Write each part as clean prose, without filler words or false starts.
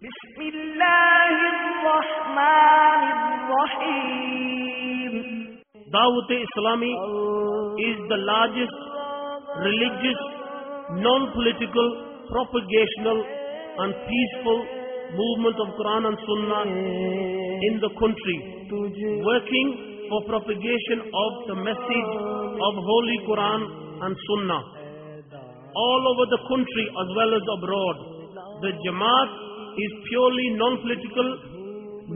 بسم اللہ الرحمن الرحیم. Dawat Islami is the largest religious, non-political, propagational and peaceful movement of Quran and Sunnah in the country, working for propagation of the message of Holy Quran and Sunnah all over the country as well as abroad. The Jamaat is purely non-political,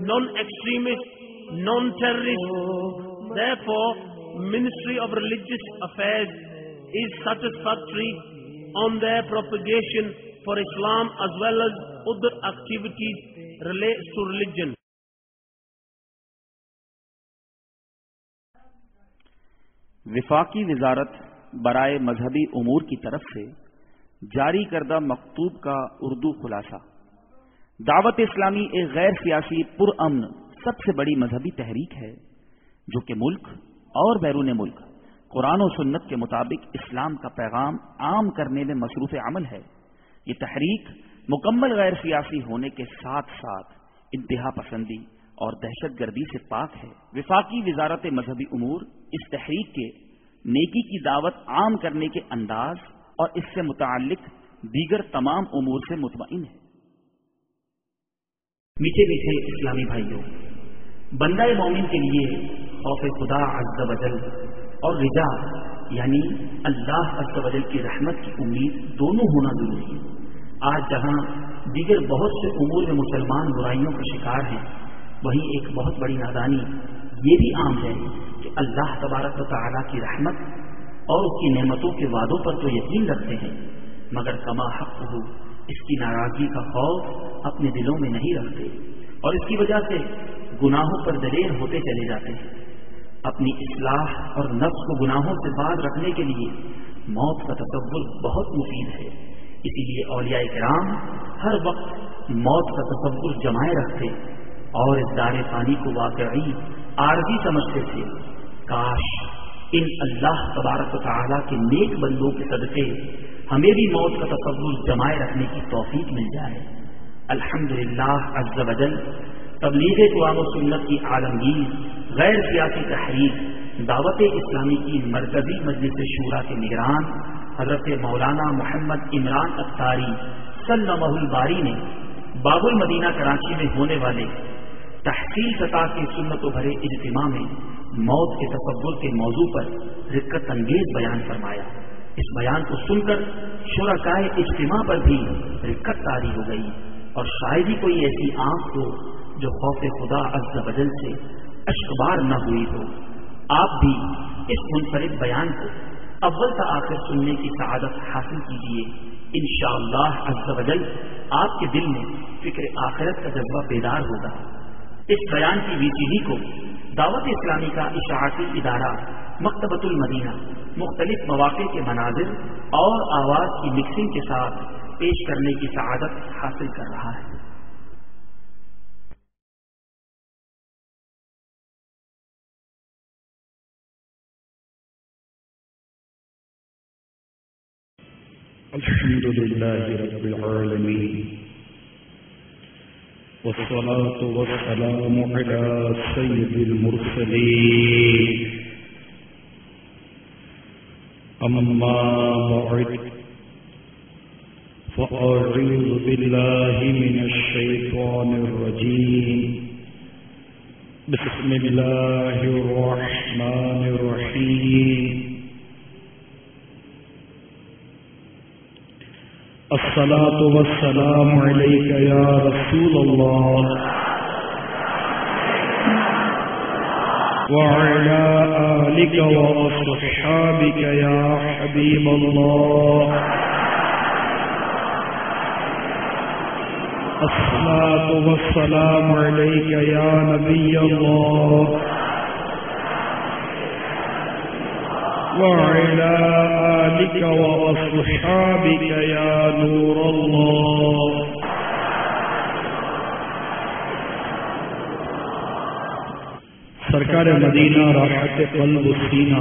non-extremist, non-terrorist. Therefore, Ministry of Religious Affairs is satisfactory on their propagation for Islam as well as other activities related to religion. وفاقی وزارت برائے مذہبی امور کی طرف سے جاری کردہ مکتوب کا اردو خلاصہ. دعوت اسلامی ایک غیر سیاسی پرامن سب سے بڑی مذہبی تحریک ہے جو کہ ملک اور بیرون ملک قرآن و سنت کے مطابق اسلام کا پیغام عام کرنے میں مصروف عمل ہے. یہ تحریک مکمل غیر سیاسی ہونے کے ساتھ ساتھ انتہا پسندی اور دہشت گردی سے پاک ہے. وفاقی وزارت مذہبی امور اس تحریک کے نیکی کی دعوت عام کرنے کے انداز اور اس سے متعلق دیگر تمام امور سے مطمئن ہے. میٹھے میٹھے اسلامی بھائیوں، بندہ مومن کے لیے خوف خدا عز و جل اور رجا یعنی اللہ عز و جل کی رحمت کی امید دونوں ہونا ضروری ہے. آج جہاں دیگر بہت سے امور میں مسلمان برائیوں کا شکار ہیں، وہیں ایک بہت بڑی نادانی یہ بھی عام ہے کہ اللہ تبارک و تعالیٰ کی رحمت اور اس کی نعمتوں کے وعدوں پر تو یقین رکھتے ہیں مگر کما حق ہو اس کی ناراضگی کا خوف اپنے دلوں میں نہیں رکھتے اور اس کی وجہ سے گناہوں پر دلیر ہوتے چلے جاتے ہیں. اپنی اصلاح اور نفس کو گناہوں سے باز رکھنے کے لیے موت کا تصور بہت مفید ہے. اسی لیے اولیاء کرام ہر وقت موت کا تصور جمائے رکھتے اور اس دار فانی کو واقعی عارضی سمجھتے تھے. کاش ان اللہ تبارک و تعالیٰ کے نیک بندوں کے صدقے ہمیں بھی موت کا تصور جمائے رکھنے کی توفیق مل جائے. الحمدللہ عز و جل تبلیغ قرآن و سنت کی عالمگیر غیر سیاسی تحریک دعوت اسلامی کی مرکزی مجلس شورا کے نگران حضرت مولانا محمد عمران اختاری صلی اللہ الباری نے باب المدینہ کراچی میں ہونے والے تحصیل سطح کے سنت و بھرے اجتماع میں موت کے تصور کے موضوع پر رقت انگیز بیان فرمایا. اس بیان کو سن کر شرکائے اجتماع پر بھی رقت طاری ہو گئی اور شاید ہی کوئی ایسی آنکھ ہو جو خوف خدا عز و جل سے اشکبار نہ ہوئی ہو. آپ بھی اس منفرد بیان کو اول تا آخر سننے کی سعادت حاصل کیجیے. انشاءاللہ عز و جل آپ کے دل میں فکر آخرت کا جذبہ بیدار ہوگا. اس بیان کی ویڈیو کو دعوت اسلامی کا اشاعتی ادارہ مکتبۃ المدینہ مختلف مواقع کے مناظر اور آواز کی مکسنگ کے ساتھ پیش کرنے کی سعادت حاصل کر رہا ہے. الحمد لله رب العالمين والصلاة والسلام على سيد المرسلين أما بعد فأعوذ بالله من الشيطان الرجيم بسم الله الرحمن الرحيم الصلاة والسلام عليك يا رسول الله وعلى آلك وأصحابك يا حبيب الله الصلاة والسلام عليك يا نبي الله وعلى آلك وأصحابك يا نور الله سرکار مدینہ راحت قلب و سینہ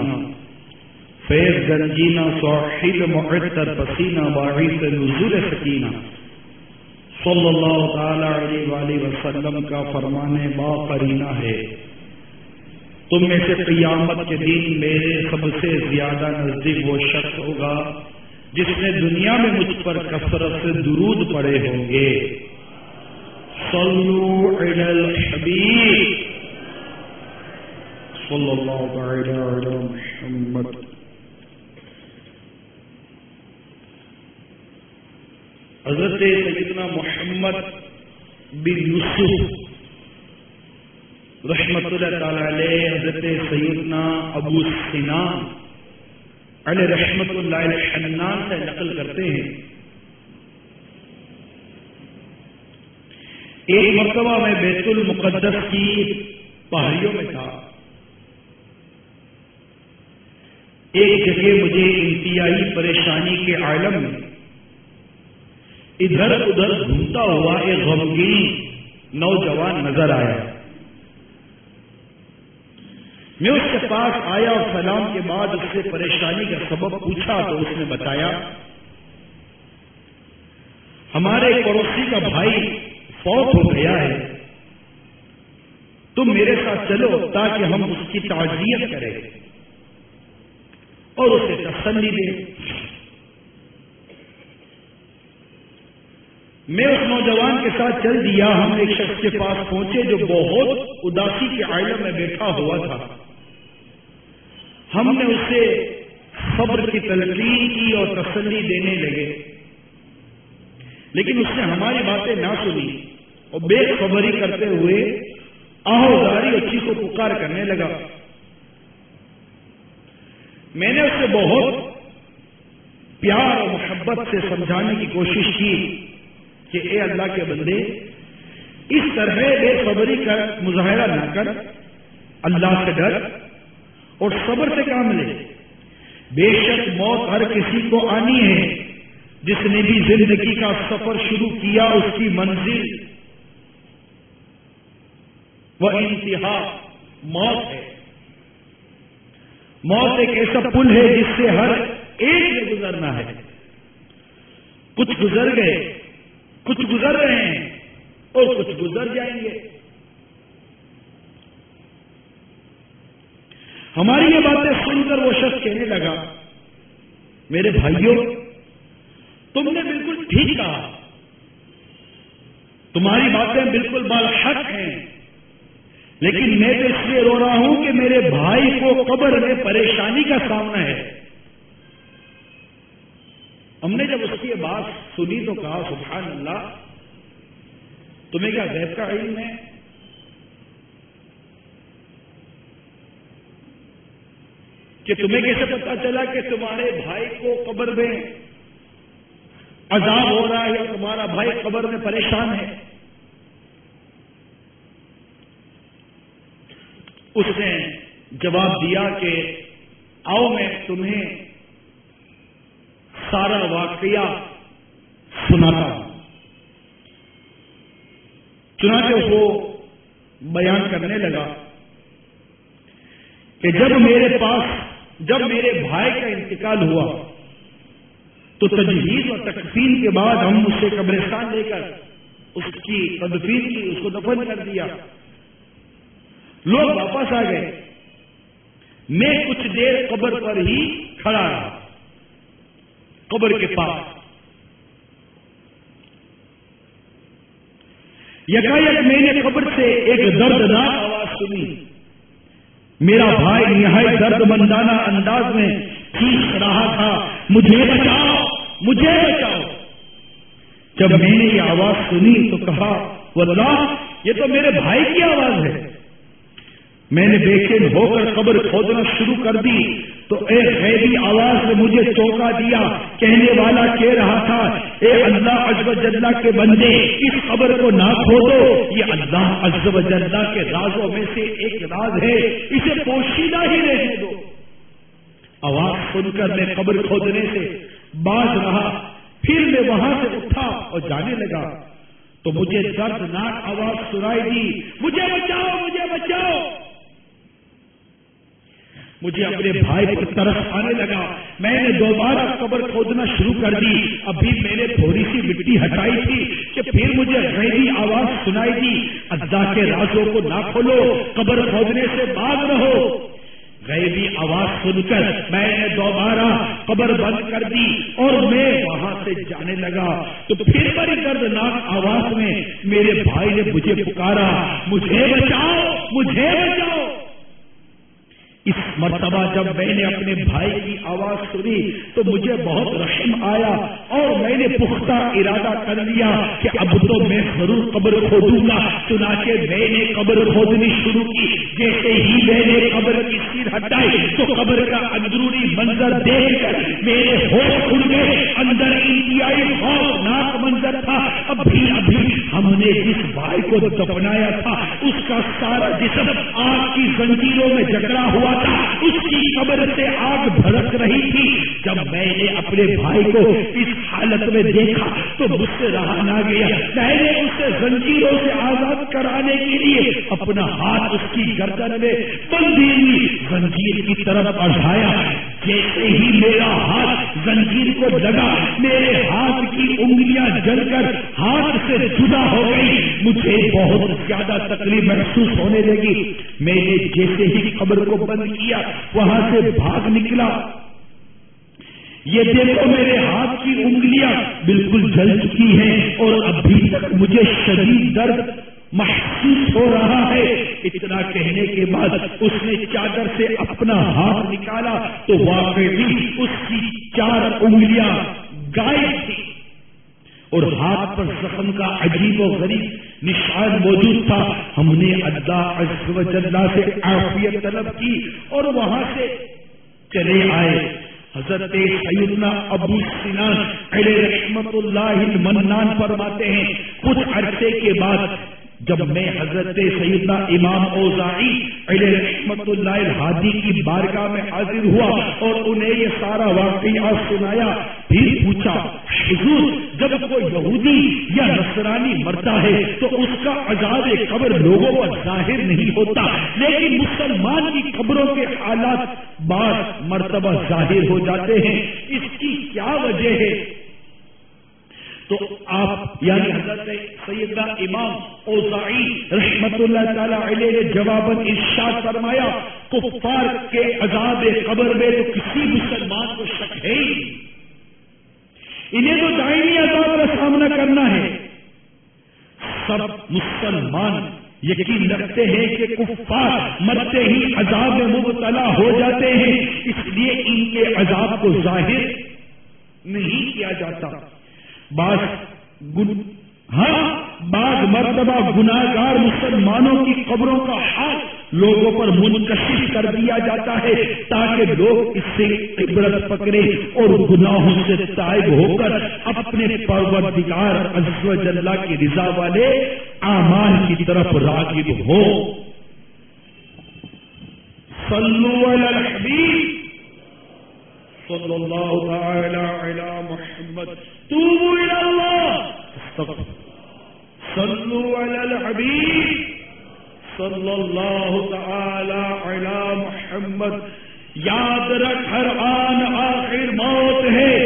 فیض گنجینہ صاحب معطر پسینہ باعث نزول سکینہ صلی اللہ تعالی علیہ وآلہ وسلم کا فرمان با قرینہ ہے، تم میں سے قیامت کے دن میرے سب سے زیادہ نزدیک وہ شخص ہوگا جس نے دنیا میں مجھ پر کثرت سے درود پڑھے ہوں گے۔ صلو علی الحبیب صلی اللہ تعالی علی محمد۔ حضرت سیدنا محمد بن یوسف رحمت اللہ تعالی علیہ حضرت سیدنا ابو سنان علیہ رحمت اللہ الحنان سے نقل کرتے ہیں، ایک مرتبہ میں بیت المقدس کی پہاڑیوں میں تھا، ایک جگہ مجھے انتہائی پریشانی کے عالم میں ادھر ادھر گھومتا ہوا ایک غمگین نوجوان نظر آیا۔ میں اس کے پاس آیا اور سلام کے بعد اس سے پریشانی کا سبب پوچھا تو اس نے بتایا ہمارے پڑوسی کا بھائی فوت ہو گیا ہے، تم میرے ساتھ چلو تاکہ ہم اس کی تعزیت کریں اور اسے تسلی دیں۔ میں اس نوجوان کے ساتھ چل دیا، ہم ایک شخص کے پاس پہنچے جو بہت اداسی کے عالم میں بیٹھا ہوا تھا۔ ہم نے اسے صبر کی تلقین کی اور تسلی دینے لگے، لیکن اس نے ہماری باتیں نہ سنی اور بے خبری کرتے ہوئے آہوزاری اچھی کو پکار کرنے لگا۔ میں نے اسے بہت پیار اور محبت سے سمجھانے کی کوشش کی کہ اے اللہ کے بندے، اس طرح بے صبری کا مظاہرہ نہ کر، اللہ سے ڈر اور صبر سے کام لے۔ بے شک موت ہر کسی کو آنی ہے، جس نے بھی زندگی کا سفر شروع کیا اس کی منزل وہ انتہا موت ہے۔ موت ایک ایسا پل ہے جس سے ہر ایک نے گزرنا ہے۔ کچھ گزر گئے، کچھ گزر رہے ہیں اور کچھ گزر جائیں گے۔ ہماری یہ باتیں سن کر وہ شخص کہنے لگا میرے بھائیوں، تم نے بالکل ٹھیک کہا، تمہاری باتیں بالکل بالحق ہیں، لیکن میں تو اس لیے رو رہا ہوں کہ میرے بھائی کو قبر میں پریشانی کا سامنا ہے۔ ہم نے جب اس کی یہ بات سنی تو کہا سبحان اللہ، تمہیں کیا غیب کا علم ہے؟ کہ تمہیں کیسے پتا چلا کہ تمہارے بھائی کو قبر میں عذاب ہو رہا ہے یا تمہارا بھائی قبر میں پریشان ہے؟ اس نے جواب دیا کہ آؤ میں تمہیں سارا واقعہ سناتا ہوں۔ چنانچہ وہ بیان کرنے لگا کہ جب میرے بھائی کا انتقال ہوا تو تجہیز اور تکفین کے بعد ہم اسے قبرستان لے کر اس کی تدفین کی، اس کو دفن کر دیا۔ لوگ واپس آ گئے، میں کچھ دیر قبر پر ہی کھڑا رہا، قبر کے پاس۔ یکایک میں نے قبر سے ایک دردناک آواز سنی، میرا بھائی نہایت درد مندانہ انداز میں چیخ رہا تھا، مجھے بچاؤ، مجھے بچاؤ۔ جب میں نے یہ آواز سنی تو کہا واللہ یہ تو میرے بھائی کی آواز ہے۔ میں نے بے چین ہو کر قبر کھودنا شروع کر دی تو ایک غیبی آواز نے مجھے چونکا دیا، کہنے والا کہہ رہا تھا اے اللہ عز و جل کے بندے، اس قبر کو نہ کھودو، یہ اللہ عز و جل کے رازوں میں سے ایک راز ہے، اسے پوشیدہ ہی رہنے دو۔ آواز سن کر میں قبر کھودنے سے باز رہا، پھر میں وہاں سے اٹھا اور جانے لگا تو مجھے دردناک آواز سنائی دی، مجھے بچاؤ، مجھے بچاؤ۔ مجھے اپنے بھائی پر ترس آنے لگا. میں نے دوبارہ قبر کھودنا شروع کر دی. ابھی میں نے تھوڑی سی مٹی ہٹائی تھی کہ پھر مجھے غیبی آواز سنائی دی, اللہ کے رازوں کو نہ کھولو, قبر کھودنے سے باز رہو. غیبی آواز سن کر میں نے دوبارہ قبر بند کر دی اور میں وہاں سے جانے لگا. تو پھر بڑی دردناک آواز میں میرے بھائی نے مجھے پکارا, مجھے بچاؤ, مجھے بچاؤ. اس مرتبہ جب میں نے اپنے بھائی کی آواز سنی تو مجھے بہت رحم آیا اور میں نے پختہ ارادہ کر لیا کہ اب تو میں ضرور قبر کھودوں گا. چنانچہ میں نے قبر کھودنی شروع کی. جیسے ہی میں نے قبر کی سیر ہٹائی تو قبر کا اندرونی منظر دیکھ کر میرے ہوش کھل گئے. اندر انتہائی خوفناک منظر تھا. ابھی ہم نے جس بھائی کو دفنایا تھا اس کا سارا جسم آگ کی زنجیروں میں جکڑا ہوا تھا. اس کی قبر سے آگ بھڑک رہی تھی. جب میں نے اپنے بھائی کو اس حالت میں دیکھا تو مجھ سے رہا نہ گیا. میں نے اسے زنجیروں سے آزاد کرانے کے لیے اپنا ہاتھ اس کی گردن میں بندھی ہوئی زنجیر کی طرف بڑھایا. جیسے ہی میرا ہاتھ زنجیر کو لگا میرے ہاتھ کی انگلیاں جل کر ہاتھ سے جدا ہو گئی. مجھے بہت زیادہ تکلیف محسوس ہونے لگی. میں نے جیسے ہی قبر کو بند کیا وہاں سے بھاگ نکلا. یہ دیکھو میرے ہاتھ کی انگلیاں بالکل جل چکی ہیں اور ابھی تک مجھے شدید درد محسوس ہو رہا ہے. اتنا کہنے کے بعد اس نے چادر سے اپنا ہاتھ نکالا تو واقعی اس کی 4 انگلیاں غائب تھی اور ہاتھ پر زخم کا عجیب و غریب نشان موجود تھا. ہم نے اللہ عز و جل سے عافیت طلب کی اور وہاں سے چلے آئے. حضرت سیدنا ابو سنان علیہ رحمت اللہ المنان فرماتے ہیں کچھ عرصے کے بعد جب میں حضرت سیدنا امام اوزاعی علیہ رحمت اللہ الہادی کی بارگاہ میں حاضر ہوا اور انہیں یہ سارا واقعہ سنایا. پھر پوچھا, حضور جب کوئی یہودی یا نصرانی مرتا ہے تو اس کا عذاب قبر لوگوں پر ظاہر نہیں ہوتا, لیکن مسلمان کی قبروں کے حالات بعض مرتبہ ظاہر ہو جاتے ہیں, اس کی کیا وجہ ہے؟ تو آپ یعنی حضرت سیدنا امام اوزاعی رحمت اللہ تعالی علیہ نے جواباً ارشاد فرمایا, کفار کے عذاب قبر میں تو کسی مسلمان کو شک ہے ہی نہیں. انہیں تو دائمی عذاب کا سامنا کرنا ہے. سب مسلمان یقین رکھتے ہیں کہ کفار مرتے ہی عذاب میں مبتلا ہو جاتے ہیں, اس لیے ان کے عذاب کو ظاہر نہیں کیا جاتا. بعض مرتبہ گناہگار مسلمانوں کی قبروں کا حال لوگوں پر منکشف کر دیا جاتا ہے تاکہ لوگ اس سے عبرت پکڑے اور گناہوں سے تائب ہو کر اپنے پروردگار عز و جل کی رضا والے اعمال کی طرف راغب ہو. صلو علی الحبیب صلی اللہ تعالی علی محمد. توبوا الی اللہ. صلو علی الحبیب صلی اللہ تعالی علی محمد. یاد رکھ ہر آن آخر موت ہے.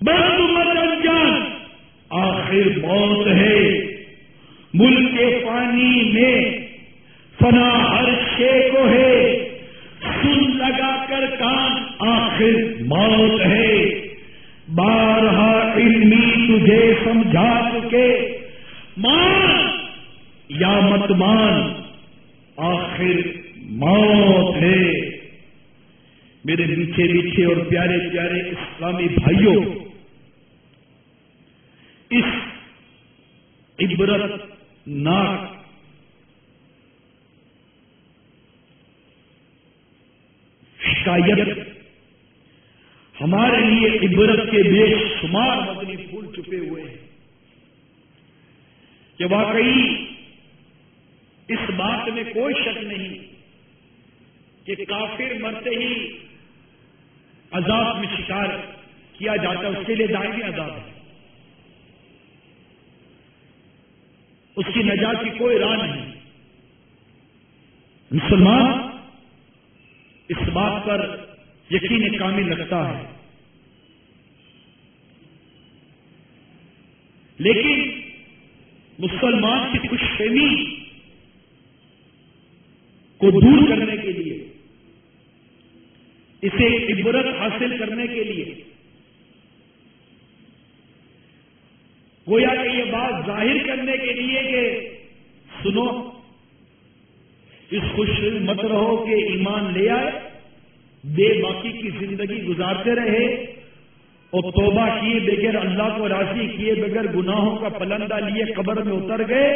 بند مت انجان آخر موت ہے. ملک فانی میں فنا ہر شے کو ہے. سن لگا کر کان آخر موت ہے. بارہا علمی تجھے سمجھا چکے, مان یا مت مان آخر موت ہے. میرے میٹھے میٹھے اور پیارے پیارے اسلامی بھائیوں, اس عبرت ناک شکایت ہمارے لیے عبرت کے بے شمار مدنی پھول چھپے ہوئے ہیں کہ واقعی اس بات میں کوئی شک نہیں کہ کافر مرتے ہی عذاب میں شکار کیا جاتا ہے. اس کے لیے دائمی عذاب ہے, اس کی نجات کی کوئی راہ نہیں. مسلمان اس بات پر یقین کامل رکھتا ہے، لیکن مسلمان کی خوش فہمی کو دور کرنے کے لیے، اسے عبرت حاصل کرنے کے لیے، گویا کہ یہ بات ظاہر کرنے کے لیے کہ سنو اس خوش مت رہو کہ ایمان لے آئے، بے باقی کی زندگی گزارتے رہے اور توبہ کیے بغیر اللہ کو راضی کیے بغیر گناہوں کا پلندہ لیے قبر میں اتر گئے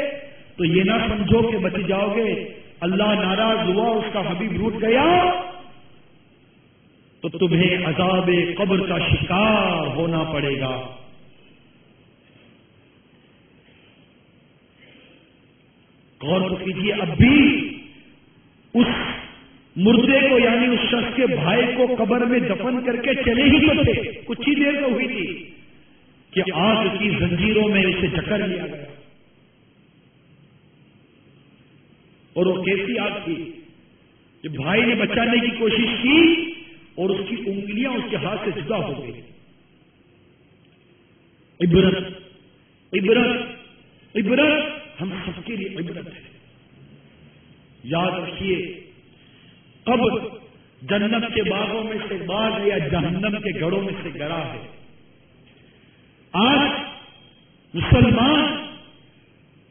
تو یہ نہ سمجھو کہ بچ جاؤ گے، اللہ ناراض ہوا، اس کا حبیب روٹ گیا تو تمہیں عذاب قبر کا شکار ہونا پڑے گا۔ غور کیجیے، اب بھی اس مردے کو یعنی اس شخص کے بھائی کو قبر میں دفن کر کے چلے ہی تو تھے، کچھ ہی دیر تو ہوئی تھی کہ آگ کی زنجیروں میں اسے جکڑ لیا گیا، اور وہ کیسی آگ تھی کہ بھائی نے بچانے کی کوشش کی اور اس کی انگلیاں اس کے ہاتھ سے جدا ہو گئی۔ عبرت عبرت عبرت ہم سب کے لیے عبرت ہے۔ یاد رکھیے، قبر جنت کے باغوں میں سے باغ یا جہنم کے گڑھوں میں سے گڑھا ہے۔ آج مسلمان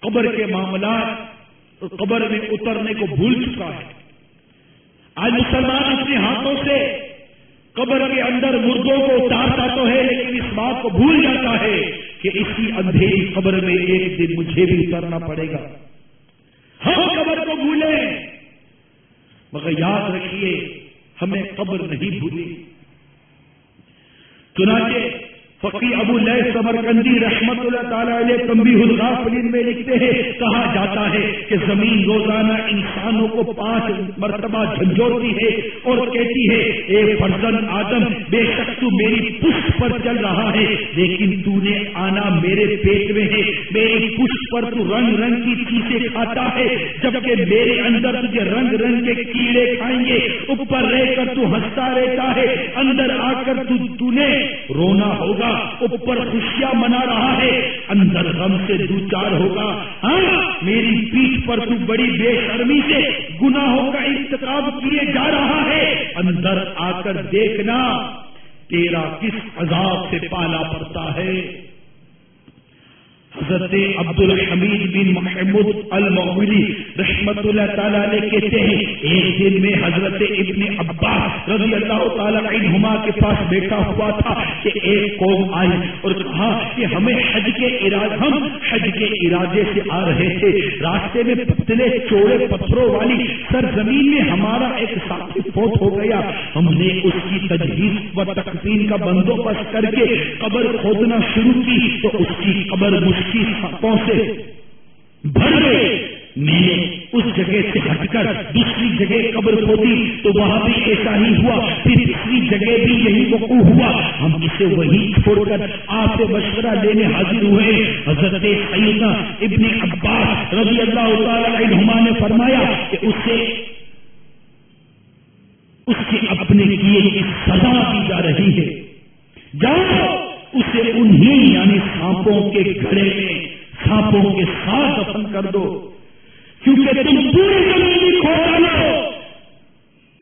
قبر کے معاملات اور قبر میں اترنے کو بھول چکا ہے۔ آج مسلمان اپنے ہاتھوں سے قبر کے اندر مردوں کو اتارتا تو ہے، لیکن اس بات کو بھول جاتا ہے کہ اسی اندھیری قبر میں ایک دن مجھے بھی اترنا پڑے گا۔ ہم قبر کو بھولیں مگر یاد رکھیے ہمیں قبر نہیں بھولی۔ چنانچہ فقی ابو لیث سمرقندی رحمت اللہ تعالی علیہ تنبیہ الغافلین میں لکھتے ہیں، کہا جاتا ہے کہ زمین روزانہ انسانوں کو 5 مرتبہ جھنجھوڑتی ہے اور کہتی ہے، اے فرزند آدم، بے شک تو میری پشت پر چل رہا ہے، لیکن تو نے آنا میرے پیٹ میں ہے، میری پشت پر تو رنگ رنگ کی چیزیں کھاتا ہے، جبکہ میرے اندر تجھے رنگ رنگ کے کیڑے کھائیں گے۔ اوپر رہ کر تو ہنستا رہتا ہے، اندر آ کر تو نے رونا ہوگا، اوپر خوشیاں منا رہا ہے، اندر غم سے دوچار ہوگا۔ ہاں، میری پیٹھ پر تو بڑی بے شرمی سے گناہوں کا ارتکاب کیے جا رہا ہے، اندر آ کر دیکھنا تیرا کس عذاب سے پالا پڑتا ہے۔ حضرت عبد الحمید بن محمود المغولی رحمت اللہ تعالی علیہ کہتے ہیں، ایک دن میں حضرت ابن عباس رضی اللہ تعالی عنہما کے پاس بیٹھا ہوا تھا کہ ایک قوم آئی اور کہا کہ ہم حج کے ارادے سے آ رہے تھے، راستے میں پتلے چوڑے پتھروں والی سرزمین میں ہمارا ایک ساتھی فوت ہو گیا، ہم نے اس کی تجہیز و تکفین کا بندوبست کر کے قبر کھودنا شروع کی تو اس کی قبر کی سپوں سے بھر گئے۔ میں نے اس جگہ سے ہٹ کر دوسری جگہ قبر کھودی تو وہاں بھی ایسا ہی ہوا، پھر تیسری جگہ بھی یہی وقوع ہوا، ہم اسے وہی چھوڑ کر آپ سے مشورہ لینے حاضر ہوئے۔ حضرت سیدنا ابن عباس رضی اللہ تعالی عنہما نے فرمایا کہ اس کے اپنے کیے کی سزا دی جا رہی ہے، جاؤ اسے انہی یعنی سانپوں کے گھڑے میں سانپوں کے ساتھ دفن کر دو، کیونکہ تم پوری زندگی کھو ڈالو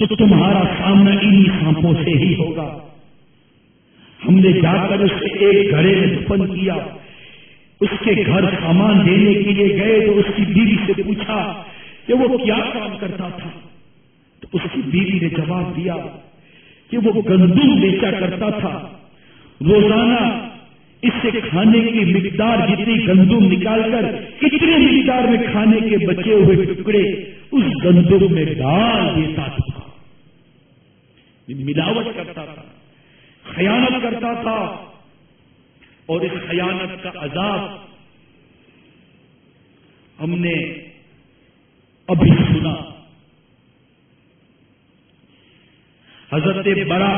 تو تمہارا سامنا انہی سانپوں سے ہی ہوگا۔ ہم نے جا کر اسے ایک گھڑے میں دفن کیا، اس کے گھر سامان دینے کے لیے گئے تو اس کی بیوی سے پوچھا کہ وہ کیا کام کرتا تھا، تو اس کی بیوی نے جواب دیا کہ وہ گندم بیچا کرتا تھا، روزانہ اس سے کھانے کی مقدار جتنی گندم نکال کر کتنے مقدار میں کھانے کے بچے ہوئے ٹکڑے اس گندم میں ڈال دیتا تھا، ملاوٹ کرتا تھا، خیانت کرتا تھا، اور اس خیانت کا عذاب ہم نے ابھی سنا۔ حضرت برا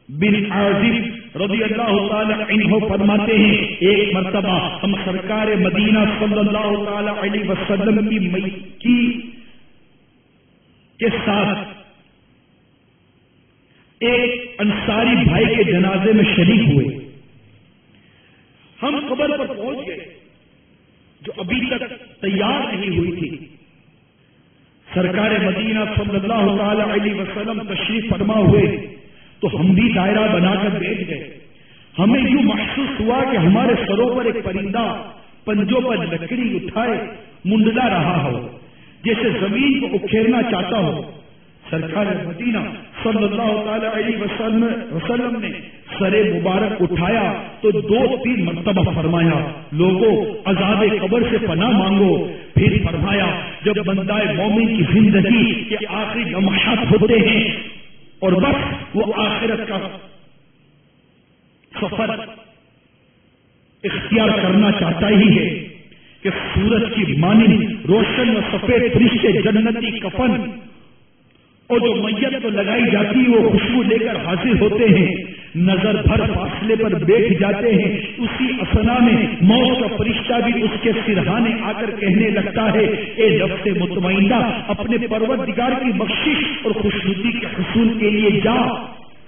بن عازب رضی اللہ تعالی عنہ فرماتے ہیں، ایک مرتبہ ہم سرکار مدینہ صلی اللہ تعالی علیہ وسلم کی کے ساتھ ایک انصاری بھائی کے جنازے میں شریک ہوئے. ہم قبر پر پہنچ گئے جو ابھی تک تیار نہیں ہوئی تھی. سرکار مدینہ صلی اللہ تعالی علیہ وسلم تشریف فرما ہوئے تو ہم بھی دائرہ بنا کر بیٹھ گئے. ہمیں یوں محسوس ہوا کہ ہمارے سروں پر ایک پرندہ پنجوں پر لکڑی اٹھائے منڈلا رہا ہو، جیسے زمین کو اکھیرنا چاہتا ہو. سرکار مدینہ صلی اللہ تعالی علیہ وسلم نے سر مبارک اٹھایا تو 2-3 مرتبہ فرمایا لوگوں عذاب قبر سے پناہ مانگو. پھر فرمایا جب بندہ مومن کی زندگی کے آخری لمحات ہوتے ہیں اور بس وہ آخرت کا سفر اختیار کرنا چاہتا ہی ہے کہ سورج کی مانند روشن و سفید فرشتے جنتی کفن اور جو میت کو لگائی جاتی ہے وہ خوشبو لے کر حاضر ہوتے ہیں. نظر بھر فاصلے پر بیٹھ جاتے ہیں. اسی اثنا میں موت کا فرشتہ بھی اس کے سرہانے آ کر کہنے لگتا ہے اے نفس مطمئنہ اپنے پروردگار کی بخشش اور خوشنودی کے حصول کے لیے جا.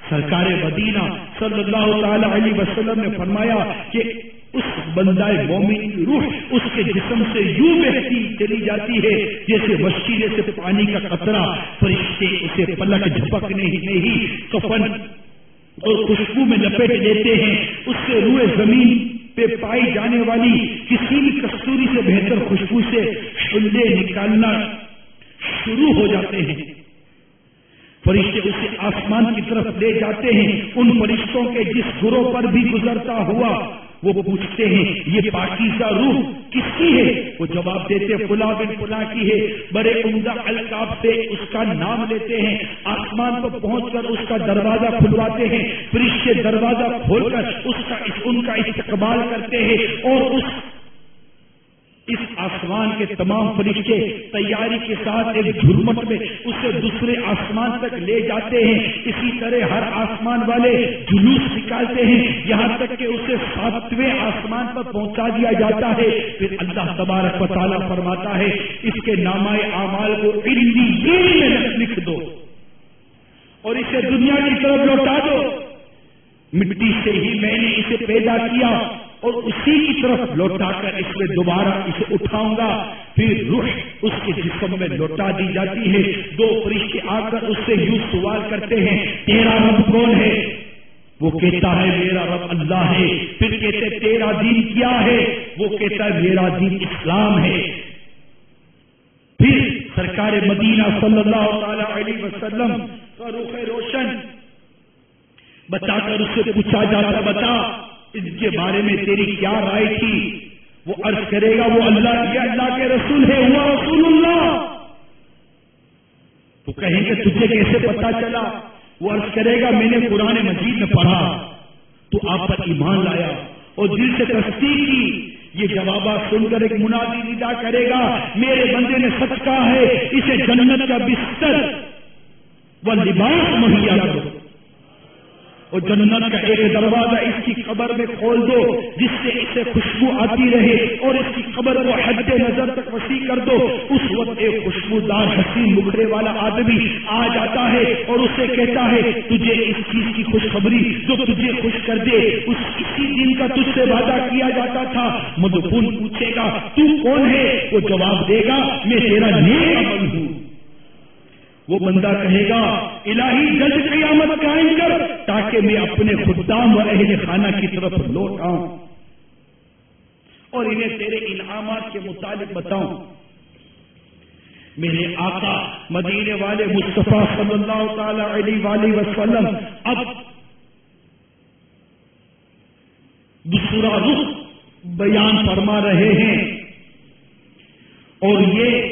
سرکار مدینہ صلی اللہ تعالی علیہ وسلم نے فرمایا کہ اس بندہ مومن کی روح اس کے جسم سے یوں بہتی چلی جاتی ہے جیسے وسیلے سے پانی کا قطرہ. فرشتے اسے پلک جھپکنے ہی نہیں کفن اور خوشبو میں لپیٹ لیتے ہیں. اس سے روئے زمین پہ پائی جانے والی کسی بھی کستوری سے بہتر خوشبو سے شلے نکالنا شروع ہو جاتے ہیں. فرشتے اسے آسمان کی طرف لے جاتے ہیں. ان فرشتوں کے جس گروہ پر بھی گزرتا ہوا وہ پوچھتے ہیں یہ پاکیزہ روح کس کی ہے؟ وہ جواب دیتے فلاں بن فلاں کی ہے. بڑے عمدہ القاب سے اس کا نام لیتے ہیں. آسمان پر پہنچ کر اس کا دروازہ کھلواتے ہیں. فرشتے دروازہ کھول کر ان کا استقبال کرتے ہیں اور اس آسمان کے تمام فرشتے تیاری کے ساتھ ایک جھرمٹ میں اسے دوسرے آسمان تک لے جاتے ہیں. اسی طرح ہر آسمان والے جلوس نکالتے ہیں یہاں تک کہ اسے 7ویں آسمان پر پہنچا دیا جاتا ہے. پھر اللہ تبارک و تعالیٰ فرماتا ہے اس کے نامہ اعمال کو علیین میں لکھ دو اور اسے دنیا کی طرف لوٹا دو. مٹی سے ہی میں نے اسے پیدا کیا اور اسی کی طرف لوٹا کر اس میں دوبارہ اسے اٹھاؤں گا. پھر روح اس کے جسم میں لوٹا دی جاتی ہے. 2 فرشتے آ کر اس سے یوں سوال کرتے ہیں تیرا رب کون ہے؟ وہ کہتا ہے میرا رب اللہ ہے. پھر کہتے تیرا دین کیا ہے؟ وہ کہتا ہے میرا دین اسلام ہے. پھر سرکار مدینہ صلی اللہ تعالی علیہ وسلم کا رخ روشن بتا کر اس سے پوچھا جاتا بتا اس کے بارے میں تیری کیا رائے تھی؟ وہ عرض کرے گا وہ اللہ کے رسول ہے ہوا رسول اللہ. تو کہیں گے تجھے کیسے پتا چلا؟ وہ عرض کرے گا میں نے قرآن مجید میں پڑھا تو آپ پر ایمان لایا اور دل سے تصدیق کی. یہ جوابات سن کر ایک منادی ندا کرے گا میرے بندے نے سچ کہا ہے اسے جنت کا بستر و لباس مہیا کرو اور جنت کا ایک دروازہ اس کی قبر میں کھول دو جس سے اسے خوشبو آتی رہے اور اس کی قبر کو حد نظر تک وسیع کر دو. اس وقت ایک خوشبودار حسین مکھڑے والا آدمی آ جاتا ہے اور اسے کہتا ہے تجھے اس چیز کی خوشخبری جو تجھے خوش کر دے اسی دن کا تجھ سے وعدہ کیا جاتا تھا. مدفون پوچھے گا تو کون ہے؟ وہ جواب دے گا میں تیرا نیک عمل ہوں. وہ بندہ کہے گا الہی جلد قیامت قائم کر تاکہ میں اپنے خدام و اہل خانہ کی طرف لوٹ آؤں اور انہیں تیرے انعامات کے متعلق بتاؤں. میرے آقا مدینے والے مصطفیٰ صلی اللہ تعالی علیہ وآلہ وسلم اب دوسرا رخ بیان فرما رہے ہیں اور یہ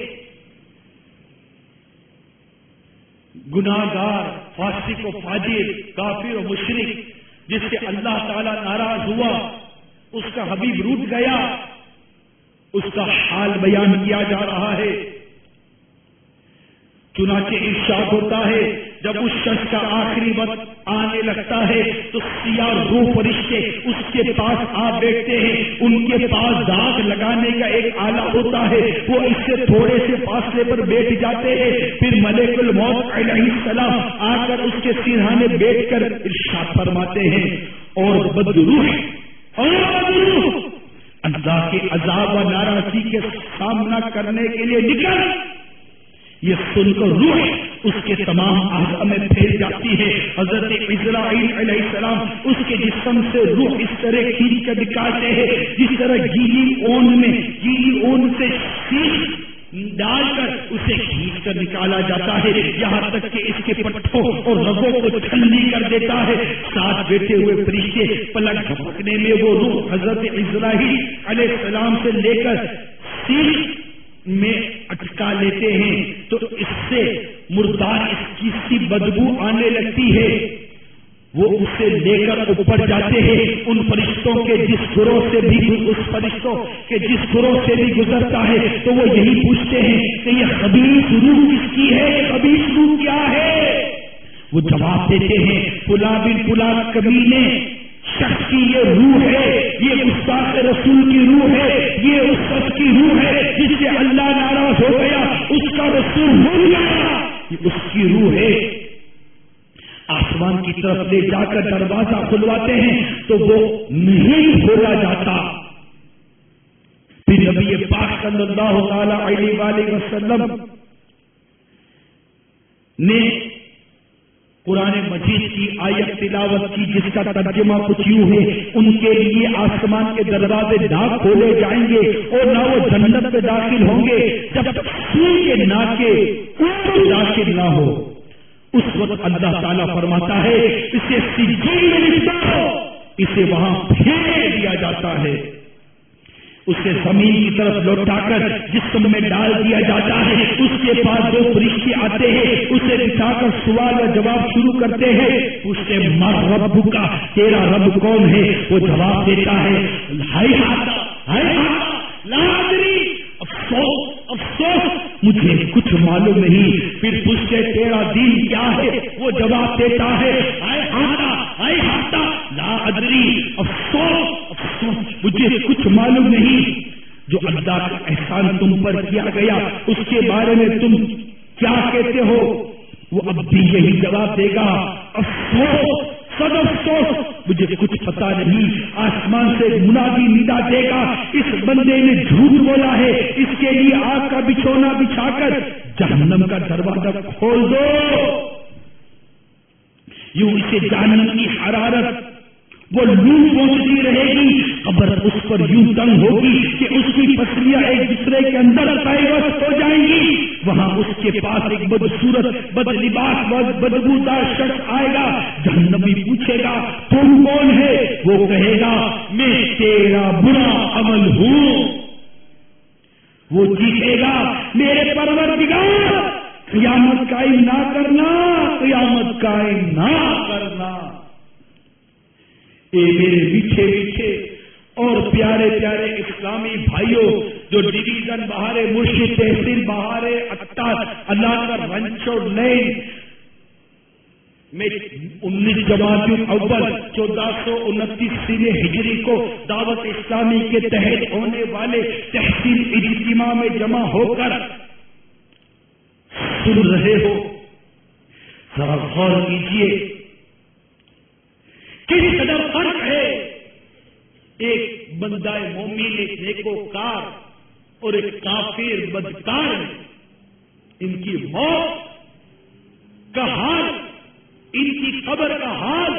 گناہگار فاسق و فاجر کافر و مشرک جس سے اللہ تعالیٰ ناراض ہوا اس کا حبیب روٹ گیا اس کا حال بیان کیا جا رہا ہے. چنانچہ ارشاد ہوتا ہے جب اس شخص کا آخری وقت آنے لگتا ہے تو سیاہ روح فرشتے اس کے پاس آ بیٹھتے ہیں. ان کے پاس داغ لگانے کا ایک آلہ ہوتا ہے, وہ اس سے تھوڑے سے فاصلے پر بیٹھ جاتے ہیں. پھر ملک الموت علیہ السلام آ کر اس کے سرہانے بیٹھ کر ارشاد فرماتے ہیں, اور بدروح اللہ کے عذاب و ناراضی کے سامنا کرنے کے لیے نکل. یہ سن کر روح اس کے تمام اعضاء میں پھیل جاتی ہے. حضرت اسرائیل علیہ السلام اس کے جسم سے روح اس طرح کھینچ کر نکالتے ہیں جس طرح گیلی اون سے سیخ ڈال کر اسے کھینچ کر نکالا جاتا ہے, یہاں تک کہ اس کے پٹھوں اور رگوں کو چھلنی کر دیتا ہے. ساتھ بیٹھے ہوئے فرشتے پلک جھپکنے میں وہ روح حضرت اسرائیل علیہ السلام سے لے کر سیخ میں اٹکا لیتے ہیں تو اس سے مردار اس کی سی بدبو آنے لگتی ہے. وہ اسے لے کر اوپر جاتے ہیں. ان فرشتوں کے جس گروہ سے بھی گزرتا ہے تو وہ یہی پوچھتے ہیں کہ یہ خبیث روح کس کی ہے, یہ خبیث روح کیا ہے. وہ جواب دیتے ہیں فلاں بن فلاں کمینے شخص کی یہ روح ہے, یہ گستاخ رسول کی روح ہے, یہ اس شخص کی روح ہے جس سے اللہ ناراض ہو گیا, اس کا رسول بھول گیا, یہ اس کی روح ہے. آسمان کی طرف لے جا کر دروازہ کھلواتے ہیں تو وہ نہیں کھولا جاتا. پھر نبی پاک صلی اللہ تعالی علیہ وآلہ وسلم نے قرآن مجید کی آیت تلاوت کی جس کا ترجمہ کچھ یوں ہے, ان کے لیے آسمان کے دروازے نہ کھولے جائیں گے اور نہ وہ جنت میں داخل ہوں گے جب تک سوئی کے ناکے اوپر داخل نہ ہو. اس وقت اللہ تعالیٰ فرماتا ہے اسے سجین میں لکھو, اسے وہاں پھینک دیا جاتا ہے, اسے زمین کی طرف لوٹا کر جسم میں ڈال دیا جاتا ہے. اس کے پاس دو فرشتے آتے ہیں, اسے بٹھا کر سوال و جواب شروع کرتے ہیں. پوچھتے مر رب کا, تیرا رب کون ہے؟ وہ جواب دیتا ہے ہائے ہاتھ لا ادری, افسوس مجھے کچھ معلوم نہیں. پھر پوچھتے تیرا دین کیا ہے؟ وہ جواب دیتا ہے ہائے ہاتھ لا ادری, افسوس مجھے کچھ معلوم نہیں. جو اللہ کا احسان تم پر کیا گیا اس کے بارے میں تم کیا کہتے ہو؟ وہ اب بھی یہی جواب دے گا افسوس, سب افسوس, مجھے کچھ پتا نہیں. آسمان سے منادی ندا دے گا اس بندے نے جھوٹ بولا ہے, اس کے لیے آگ کا بچھونا بچھا کر جہنم کا دروازہ کھول دو. یوں اسے جہنم کی حرارت وہ لو پہنچتی رہے گی. قبر اس پر یوں تنگ ہوگی کہ اس کی پسلیاں ایک دوسرے کے اندر پیوست ہو جائیں گی. وہاں اس کے پاس ایک بدصورت, بد لباس, بدبودار شخص آئے گا. جہنمی پوچھے گا تم کون ہے؟ وہ کہے گا میں تیرا برا عمل ہوں. وہ چیخے گا میرے پروردگار قیامت قائم نہ کرنا, قیامت قائم نہ کرنا. اے میرے میٹھے میٹھے اور پیارے پیارے اسلامی بھائیوں, جو ڈویژن بہارے مرشد تحصیل بہارے اختار اللہ کا رنچور لین میں 19 جمادی الاول 1429 ہجری کو دعوت اسلامی کے تحت ہونے والے تحصیل اجتماع میں جمع ہو کر سن رہے ہو, ذرا غور کیجیے کس قدر فرق ہے ایک بندہ مومن, ایک نیکوکار اور ایک کافر بدکار میں. ان کی موت کا حال, ان کی قبر کا حال,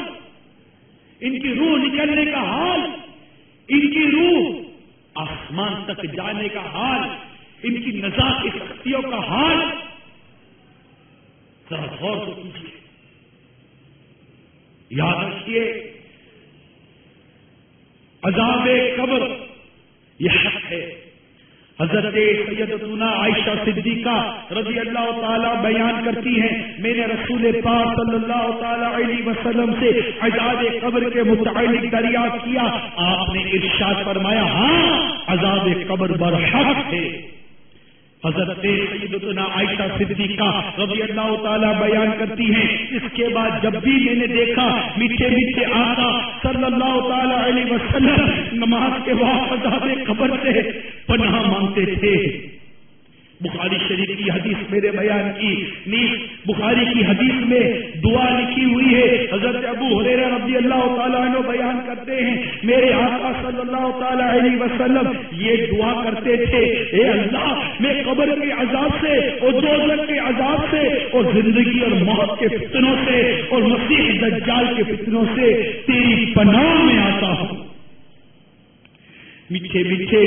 ان کی روح نکلنے کا حال, ان کی روح آسمان تک جانے کا حال, ان کی نزا کی سختیوں کا حال, ذرا غور تو کیجیے. یاد رکھیے عذاب قبر یہ حق ہے. حضرت سیدتنا عائشہ صدیقہ رضی اللہ تعالی بیان کرتی ہیں میں نے رسول پاک صلی اللہ تعالی علیہ وسلم سے عذاب قبر کے متعلق دریافت کیا. آپ نے ارشاد فرمایا ہاں عذاب قبر برحق ہے. حضرت سیدتنا عائشہ صدیقہ رضی اللہ تعالیٰ بیان کرتی ہیں، اس کے بعد جب بھی میں نے دیکھا میٹھے میٹھے آقا صلی اللہ تعالیٰ علیہ وسلم نماز کے وقت عذاب قبر سے پناہ مانگتے تھے۔ بخاری شریف کی حدیث میرے بیان کی نیز بخاری کی حدیث میں دعا لکھی ہوئی ہے۔ حضرت ابو ہریرہ رضی اللہ تعالیٰ عنہ بیان کرتے ہیں، میرے آقا صلی اللہ تعالیٰ علیہ وسلم یہ دعا کرتے تھے، اے اللہ میں قبر کے عذاب سے اور دوزخ کے عذاب سے اور زندگی اور موت کے فتنوں سے اور مسیح دجال کے فتنوں سے تیری پناہ میں آتا ہوں۔ میٹھے میٹھے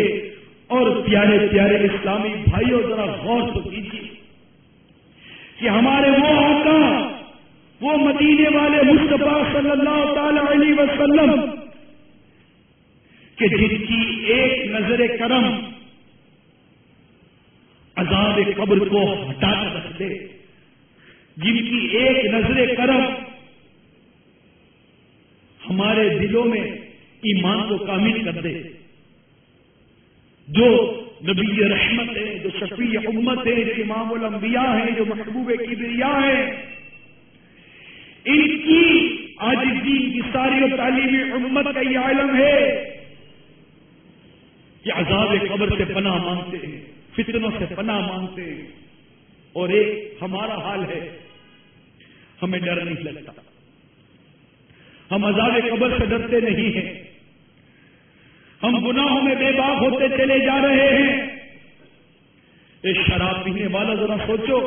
اور پیارے پیارے اسلامی بھائیوں، ذرا غور تو کیجیے کہ ہمارے وہ آقا، وہ مدینے والے مصطفیٰ صلی اللہ تعالی علیہ وسلم کہ جن کی ایک نظر کرم عذاب قبر کو ہٹا کر رکھ دے، جن کی ایک نظر کرم ہمارے دلوں میں ایمان کو کامل کر دے، جو نبی رحمت ہے، جو شفیع امت ہے، جو امام الانبیاء ہیں، جو محبوب کبریا ہیں، ان کی آج دین کی ساری اور تعلیمی امت کا یہ عالم ہے کہ عذاب قبر سے پناہ مانگتے ہیں، فتنوں سے پناہ مانگتے ہیں، اور ایک ہمارا حال ہے، ہمیں ڈر نہیں لگتا، ہم عذاب قبر سے ڈرتے نہیں ہیں، ہم گناہوں میں بے باک ہوتے چلے جا رہے ہیں۔ ایک شراب پینے والا ذرا سوچو،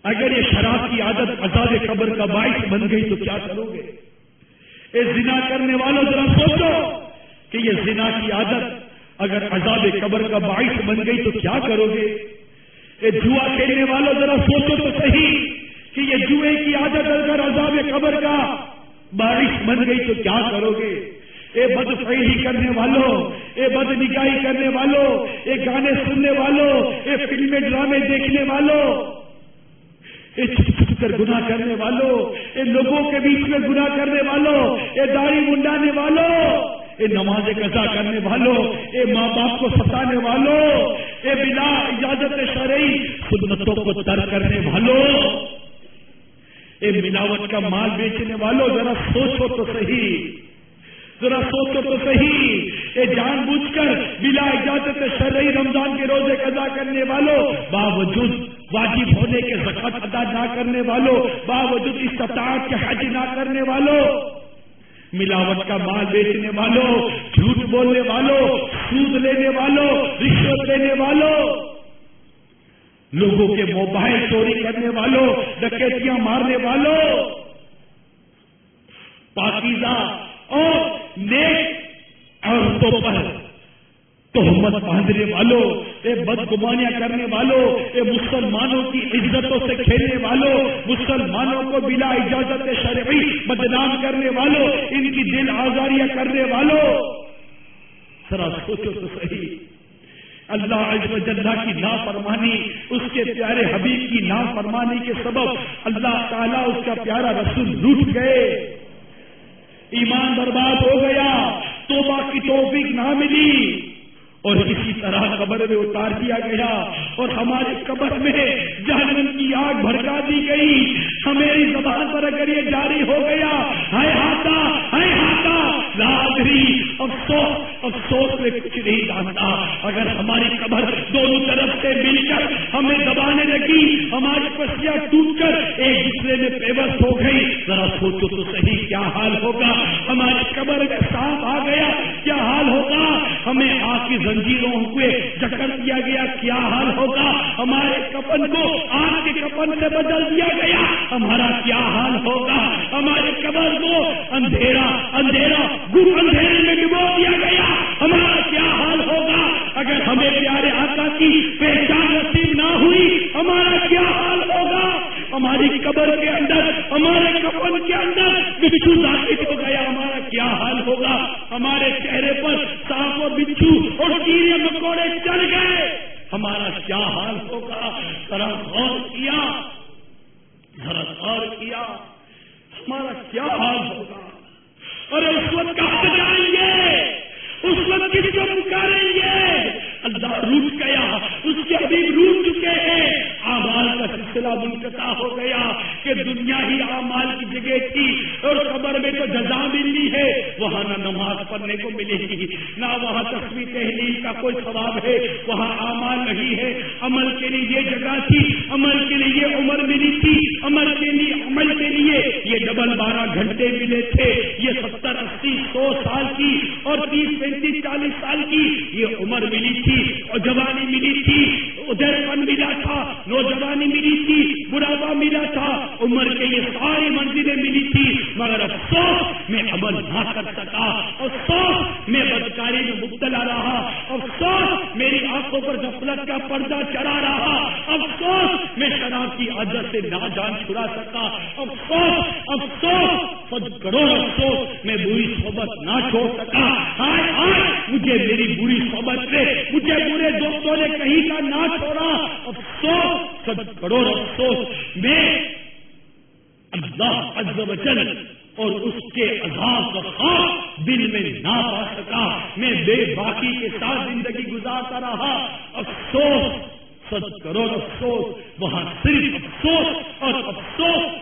اگر یہ شراب کی عادت عذاب قبر کا باعث بن گئی تو کیا کرو گے؟ اے زنا کرنے والوں ذرا سوچو کہ یہ زنا کی عادت اگر عذاب قبر کا باعث بن گئی تو کیا کرو گے؟ اے جوا کھیلنے والوں ذرا سوچو تو صحیح کہ یہ جوئے کی عادت اگر عذاب قبر کا باعث بن گئی تو کیا کرو گے؟ اے بدفعلی کرنے والوں، اے بد نگاہی کرنے والوں، اے گانے سننے والوں، اے فلمیں ڈرامے دیکھنے والوں، اے چھپ چھپ کر گناہ کرنے والوں، اے لوگوں کے بیچ میں گناہ کرنے والوں، اے داڑھی منڈانے والوں، اے نماز قضا کرنے والوں، اے ماں باپ کو ستانے والوں، اے بلا اجازت شرعی سنتوں کو ترک کرنے والوں، اے ملاوٹ کا مال بیچنے والوں، ذرا سوچو تو صحیح، ذرا سوچو تو صحیح، اے جان بوجھ کر بلا اجازت شرعی رمضان کے روزے قضا کرنے والوں، باوجود واجب ہونے کے زکات ادا نہ کرنے والوں، باوجود استطاعت کے حج نہ کرنے والوں، ملاوٹ کا مال بیچنے والوں، جھوٹ بولنے والوں، سود لینے والوں، رشوت لینے والوں، لوگوں کے موبائل چوری کرنے والوں، ڈکیتیاں مارنے والوں، پاکیزہ اور نیک عورتوں پر تہمت باندھنے والوں، اے بدگمانیاں کرنے والوں، اے مسلمانوں کی عزتوں سے کھیلنے والوں، مسلمانوں کو بلا اجازت شرعی بدنام کرنے والوں، ان کی دل آزاریاں کرنے والوں، ذرا سوچو تو صحیح، اللہ عز و جل کی نافرمانی، اس کے پیارے حبیب کی نافرمانی کے سبب اللہ تعالیٰ اس کا پیارا رسول روٹھ گئے، ایمان برباد ہو گیا، توبہ کی توفیق نہ ملی، اور اسی طرح قبر میں اتار دیا گیا، اور ہمارے قبر میں جہنم کی آگ بھڑکا دی گئی۔ ہماری زبان پر اگر یہ جاری ہو گیا، ہائے ہاتا لادری، افسوس میں کچھ نہیں جانتا، اگر ہماری قبر دونوں طرف سے مل کر ہمیں دبانے لگی، ہماری پسیاں ٹوٹ کر ایک دوسرے میں پیوست ہو گئی، ذرا سوچو تو صحیح کیا حال ہوگا؟ ہماری قبر میں سانپ آ گیا، کیا حال ہوگا؟ ہمیں آگ کی زنجیروں ہوئے جکڑ دیا گیا، کیا حال ہوگا؟ ہمارے کفن کو آگ کے کفن سے بدل دیا گیا، ہمارا کیا حال ہوگا؟ ہمارے قبر کو اندھیرا اندھیرے میں ڈبو دیا گیا، ہمارا کیا حال ہوگا؟ اگر ہمیں پیارے آقا کی پہچان نصیب نہ ہوئی، ہمارا کیا حال ہوگا؟ ہماری قبر کے اندر، ہمارے کفن کے اندر بچھو داخل ہو گیا، ہمارا کیا حال ہوگا؟ ہمارے چہرے پر سانپ اور بچھو اور کیڑے مکوڑے چل گئے، ہمارا کیا حال ہوگا؟ ذرا غور کیا، ہمارا کیا حال ہوگا؟ اور اس وقت کہاں جائیں گے؟ اس وقت کس کو پکاریں گے؟ اللہ روٹ گیا، اس کے منقطع ہو گیا کہ دنیا ہی اعمال کی جگہ تھی اور قبر میں تو جزا ملنی ہے، وہاں نہ نماز پڑھنے کو ملے گی، نہ وہاں تسبیح تحلیل کا کوئی ثواب ہے، وہاں اعمال نہیں ہے۔ عمل کے لیے یہ جگہ تھی، عمل کے لیے یہ عمر ملی تھی، عمل کے لیے یہ ڈبل 12 گھنٹے ملے تھے، یہ 70 80 100 سال کی اور 30 35 40 سال کی یہ عمر ملی تھی، اور جوانی ملی تھی، ادھر پن ملا تھا، نوجوانی ملی تھی، بڑھاپا ملا تھا، عمر کے یہ ساری منزلیں ملی تھی، مگر افسوس میں عمل نہ کر سکا، افسوس میں بدکاری میں مبتلا رہا، افسوس میری آنکھوں پر غفلت کا پردہ چڑھا رہا، افسوس میں شراب کی عادت سے ناجان چھڑا سکا، افسوس خود کروڑ افسوس میں بری صحبت نہ چھوڑ سکا، آج مجھے میری بری صحبت نے، مجھے برے دوستوں نے کہیں کا نہ چھوڑا، افسوس خود کروڑ افسوس میں اللہ عز و جل اور اس کے عذاب کا خوف دل میں نہ پا سکا، میں بے باکی کے ساتھ زندگی گزارتا رہا، افسوس 100 کروڑ افسوس، وہاں صرف افسوس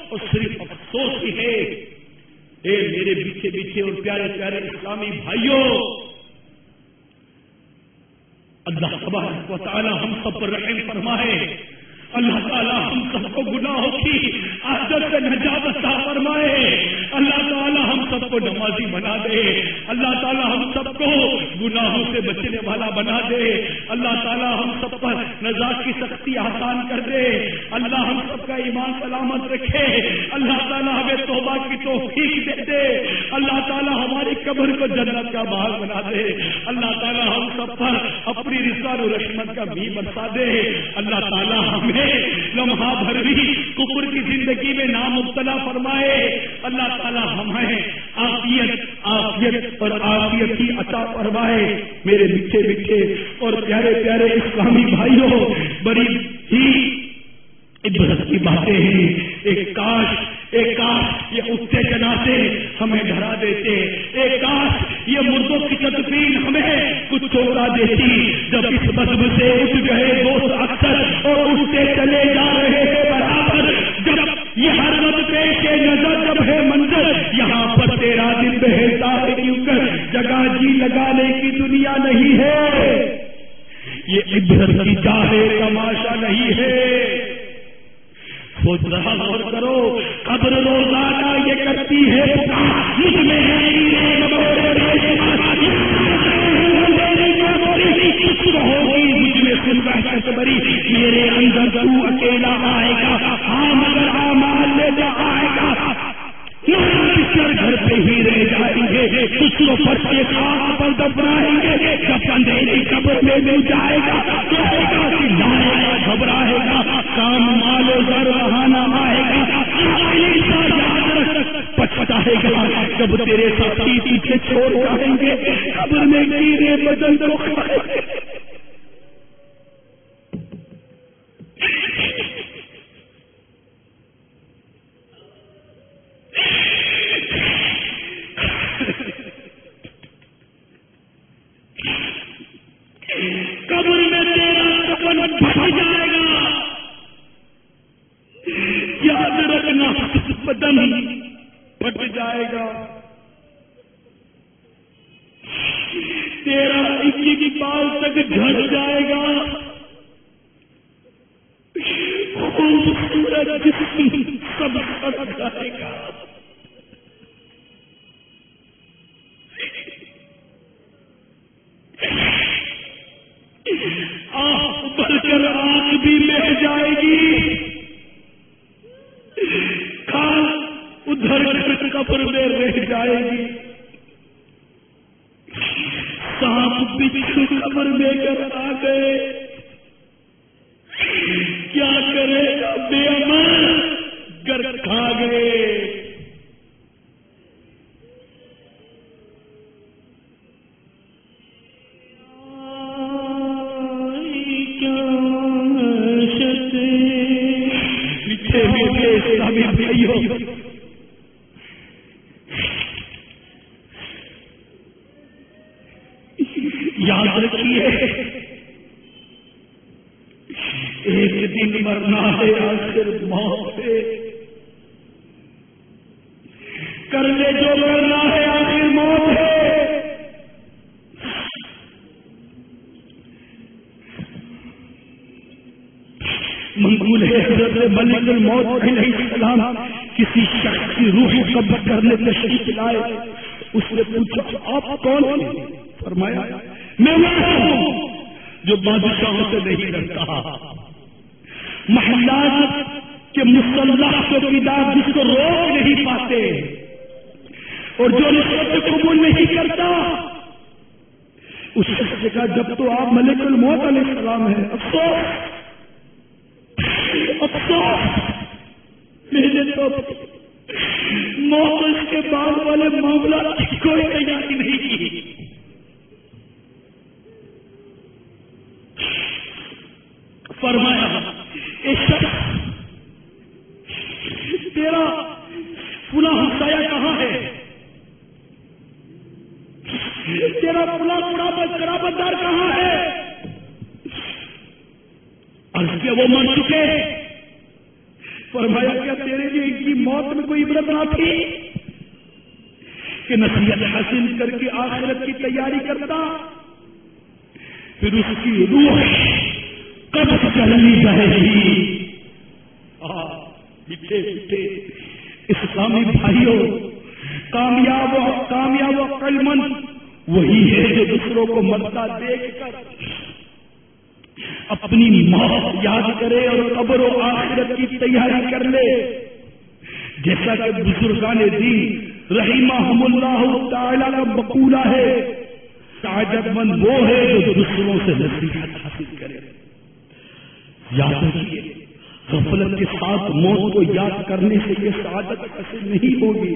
اور صرف افسوس ہی ہے۔ اے میرے پیچھے پیچھے اور پیارے پیارے اسلامی بھائیوں، اللہ تبارک و تعالی ہم سب پر رحم فرمائے، اللہ تعالی ہم سب کو گناہوں کی عادت سے نجات عطا فرمائے، اللہ تعالی ہم سب کو نمازی بنا دے، اللہ تعالی ہم سب کو گناہوں سے بچنے والا بنا دے، اللہ تعالی ہم سب پر نجات کی سختی آسان کر دے، اللہ ہم سب کا ایمان سلامت رکھے، اللہ تعالی ہمیں توبہ کی توفیق دے دے، اللہ تعالی ہماری قبر کو جنت کا باغ بنا دے، اللہ تعالی ہم سب پر اپنی رضوان و رحمت کا بھی برسا دے، اللہ تعالی ہمیں لمحہ بھر بھی کفر کی زندگی میں نہ مبتلا فرمائے، اللہ تعالی ہمیں عافیت اور عافیت کی عطا فرمائے۔ میرے میٹھے میٹھے اور پیارے پیارے اسلامی بھائیوں، بڑی ہی عبرت کی باتیں ہیں، ایک کاش یہ اٹھتے جنازے ہمیں ڈرا دیتے، ایک کاش یہ مردوں کی تدفین ہمیں کچھ چوکا دیتی، جب اس بزم سے اٹھ گئے دوست اکثر اور اٹھتے چلے جا رہے ہیں برابر، جب یہ ہر وقت پیش نظر جب ہے منظر، یہاں پر تیرا دل بہتا ہے کیوں کر جگہ جی لگانے کی دنیا نہیں ہے، یہ عبرت کی جا ہے تماشا نہیں ہے، سوچ رہا غور کرو، قبر روزانہ یہ کرتی ہے مجھ میں بری میرے اندر تو اکیلا آئے گا، ہاں مگر اعمال لے جا آئے گا، گھر پہ ہی رہ جائیں گے، دوسروں پر کے خاک پر دبرائیں گے، جب اندھیری قبر میں مل جائے گا گھبرائے گا، کام مال و زر بہانا آئے گا، پچھتائے گا جب تیرے ساتھی پیچھے چھوڑ جائیں گے، قبر میں گیرے بدل دو قبر میں تیرا کفن پھٹ جائے گا، یاد رکھنا بدن پھٹ جائے گا، تیرا ایک بال تک جھڑ جائے گا، خوبصورت جسم سب پھٹ جائے گا، ابل کر آنکھ بھی بہ جائے گی، کھال ادھر قبر میں رہ جائے گی، سانپ بچھو قبر میں کر آ گئے، کیا کرے گا بے عمل گر کھا گئے، یاد رکھیے ایک دن مرنا ہے، آخر موت ہے، کر لے جو کرنا ہے آخر موت ہے۔ منقول ہے حضرت ملک الموت علیہ السلام کسی شخص کی روح قبض کرنے تشریف لائے، اس نے پوچھا آپ کون ہیں؟ فرمایا میں وہ ہوں جو بادشاہوں سے نہیں ڈرتا، محلات کے مسلح کو کردار جس کو روک نہیں پاتے اور جو رشوت قبول نہیں کرتا، اس شخص نے کہا جب تو آپ ملک الموت علیہ السلام ہیں، افسوس میں نے تو موت اس کے بعد والے معاملات کی کوئی تیاری نہیں کی۔ فرمایا ایک شخص تیرا فلاں ہمسایہ کہاں ہے، تیرا فلاں قرابت دار کہاں ہے؟ عرض کیا وہ مر چکے؟ فرمایا کیا تیرے لیے ان کی موت میں کوئی عبرت نہ تھی کہ نصیحت حاصل کر کے آخرت کی تیاری کرتا، پھر اس کی روح کب چلی جائے گی؟ میٹھے میٹھے اسلامی بھائیوں، کامیاب و عقل مند وہی ہے جو دوسروں کو مرتا دیکھ کر اپنی موت یاد کرے اور قبر و آخرت کی تیاری کر لے، جیسا کہ بزرگان دین رحمہم اللہ تعالی کا مقولہ ہے، سعادت مند وہ ہے جو دوسروں سے نصیحت حاصل کرے۔ یاد رکھیے غفلت کے ساتھ موت کو یاد کرنے سے یہ سعادت حاصل نہیں ہوگی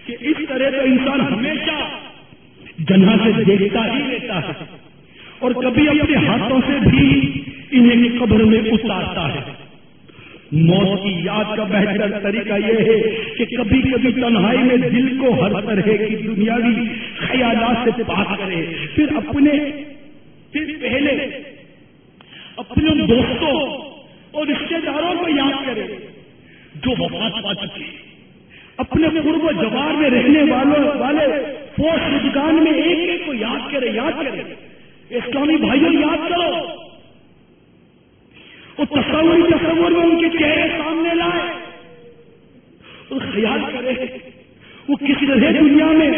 کہ اس طرح کا انسان ہمیشہ جنازے سے دیکھتا ہی رہتا ہے اور کبھی اپنے ہاتھوں سے بھی انہیں قبر میں اتارتا ہے۔ موت کی یاد کا بہتر طریقہ یہ ہے کہ کبھی کبھی تنہائی میں دل کو ہر طرح کی دنیاوی خیالات سے پاک کرے، پھر پہلے اپنے دوستوں اور رشتے داروں کو یاد کرے جو وفات پا چکے، اپنے قرب و جوار میں رہنے والے فوج رجگان میں ایک ایک کو یاد کرے۔ اسلامی بھائیوں یاد کرو اور تصور میں ان کے چہرے سامنے لائے اور خیال کرے وہ کس طرح دنیا میں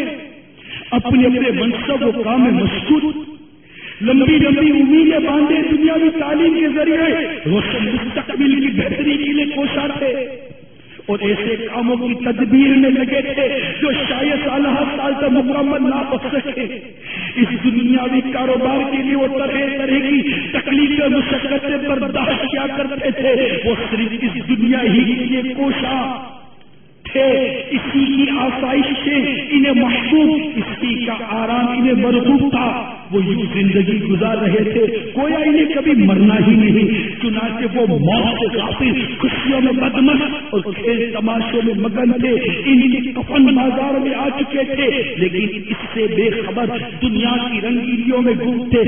اپنے منصب و کام میں مشغول، لمبی امیدیں باندھے دنیاوی تعلیم کے ذریعے روشن مستقبل کی بہتری کے لیے کوشاں تھے اور ایسے کاموں کی تدبیر میں لگے تھے جو شاید سالہ سال تک مکمل نہ ہو سکے۔ اس دنیاوی کاروبار کے لیے وہ طرح کی تکلیفیں مشقتیں برداشت کیا کرتے تھے، وہ صرف اس دنیا ہی کے لیے کوشاں تھے، اسی کی آسائش سے انہیں محبوب، اسی کا آرام انہیں مرغوب تھا، وہ یوں زندگی گزار رہے تھے گویا انہیں کبھی مرنا ہی نہیں۔ چنانچہ وہ موت سے غافل، خوشیوں میں بدمست اور کھیل تماشوں میں مگن تھے، ان کے کفن بازار میں آ چکے تھے لیکن اس سے بے خبر دنیا کی رنگینیوں میں گھومتے۔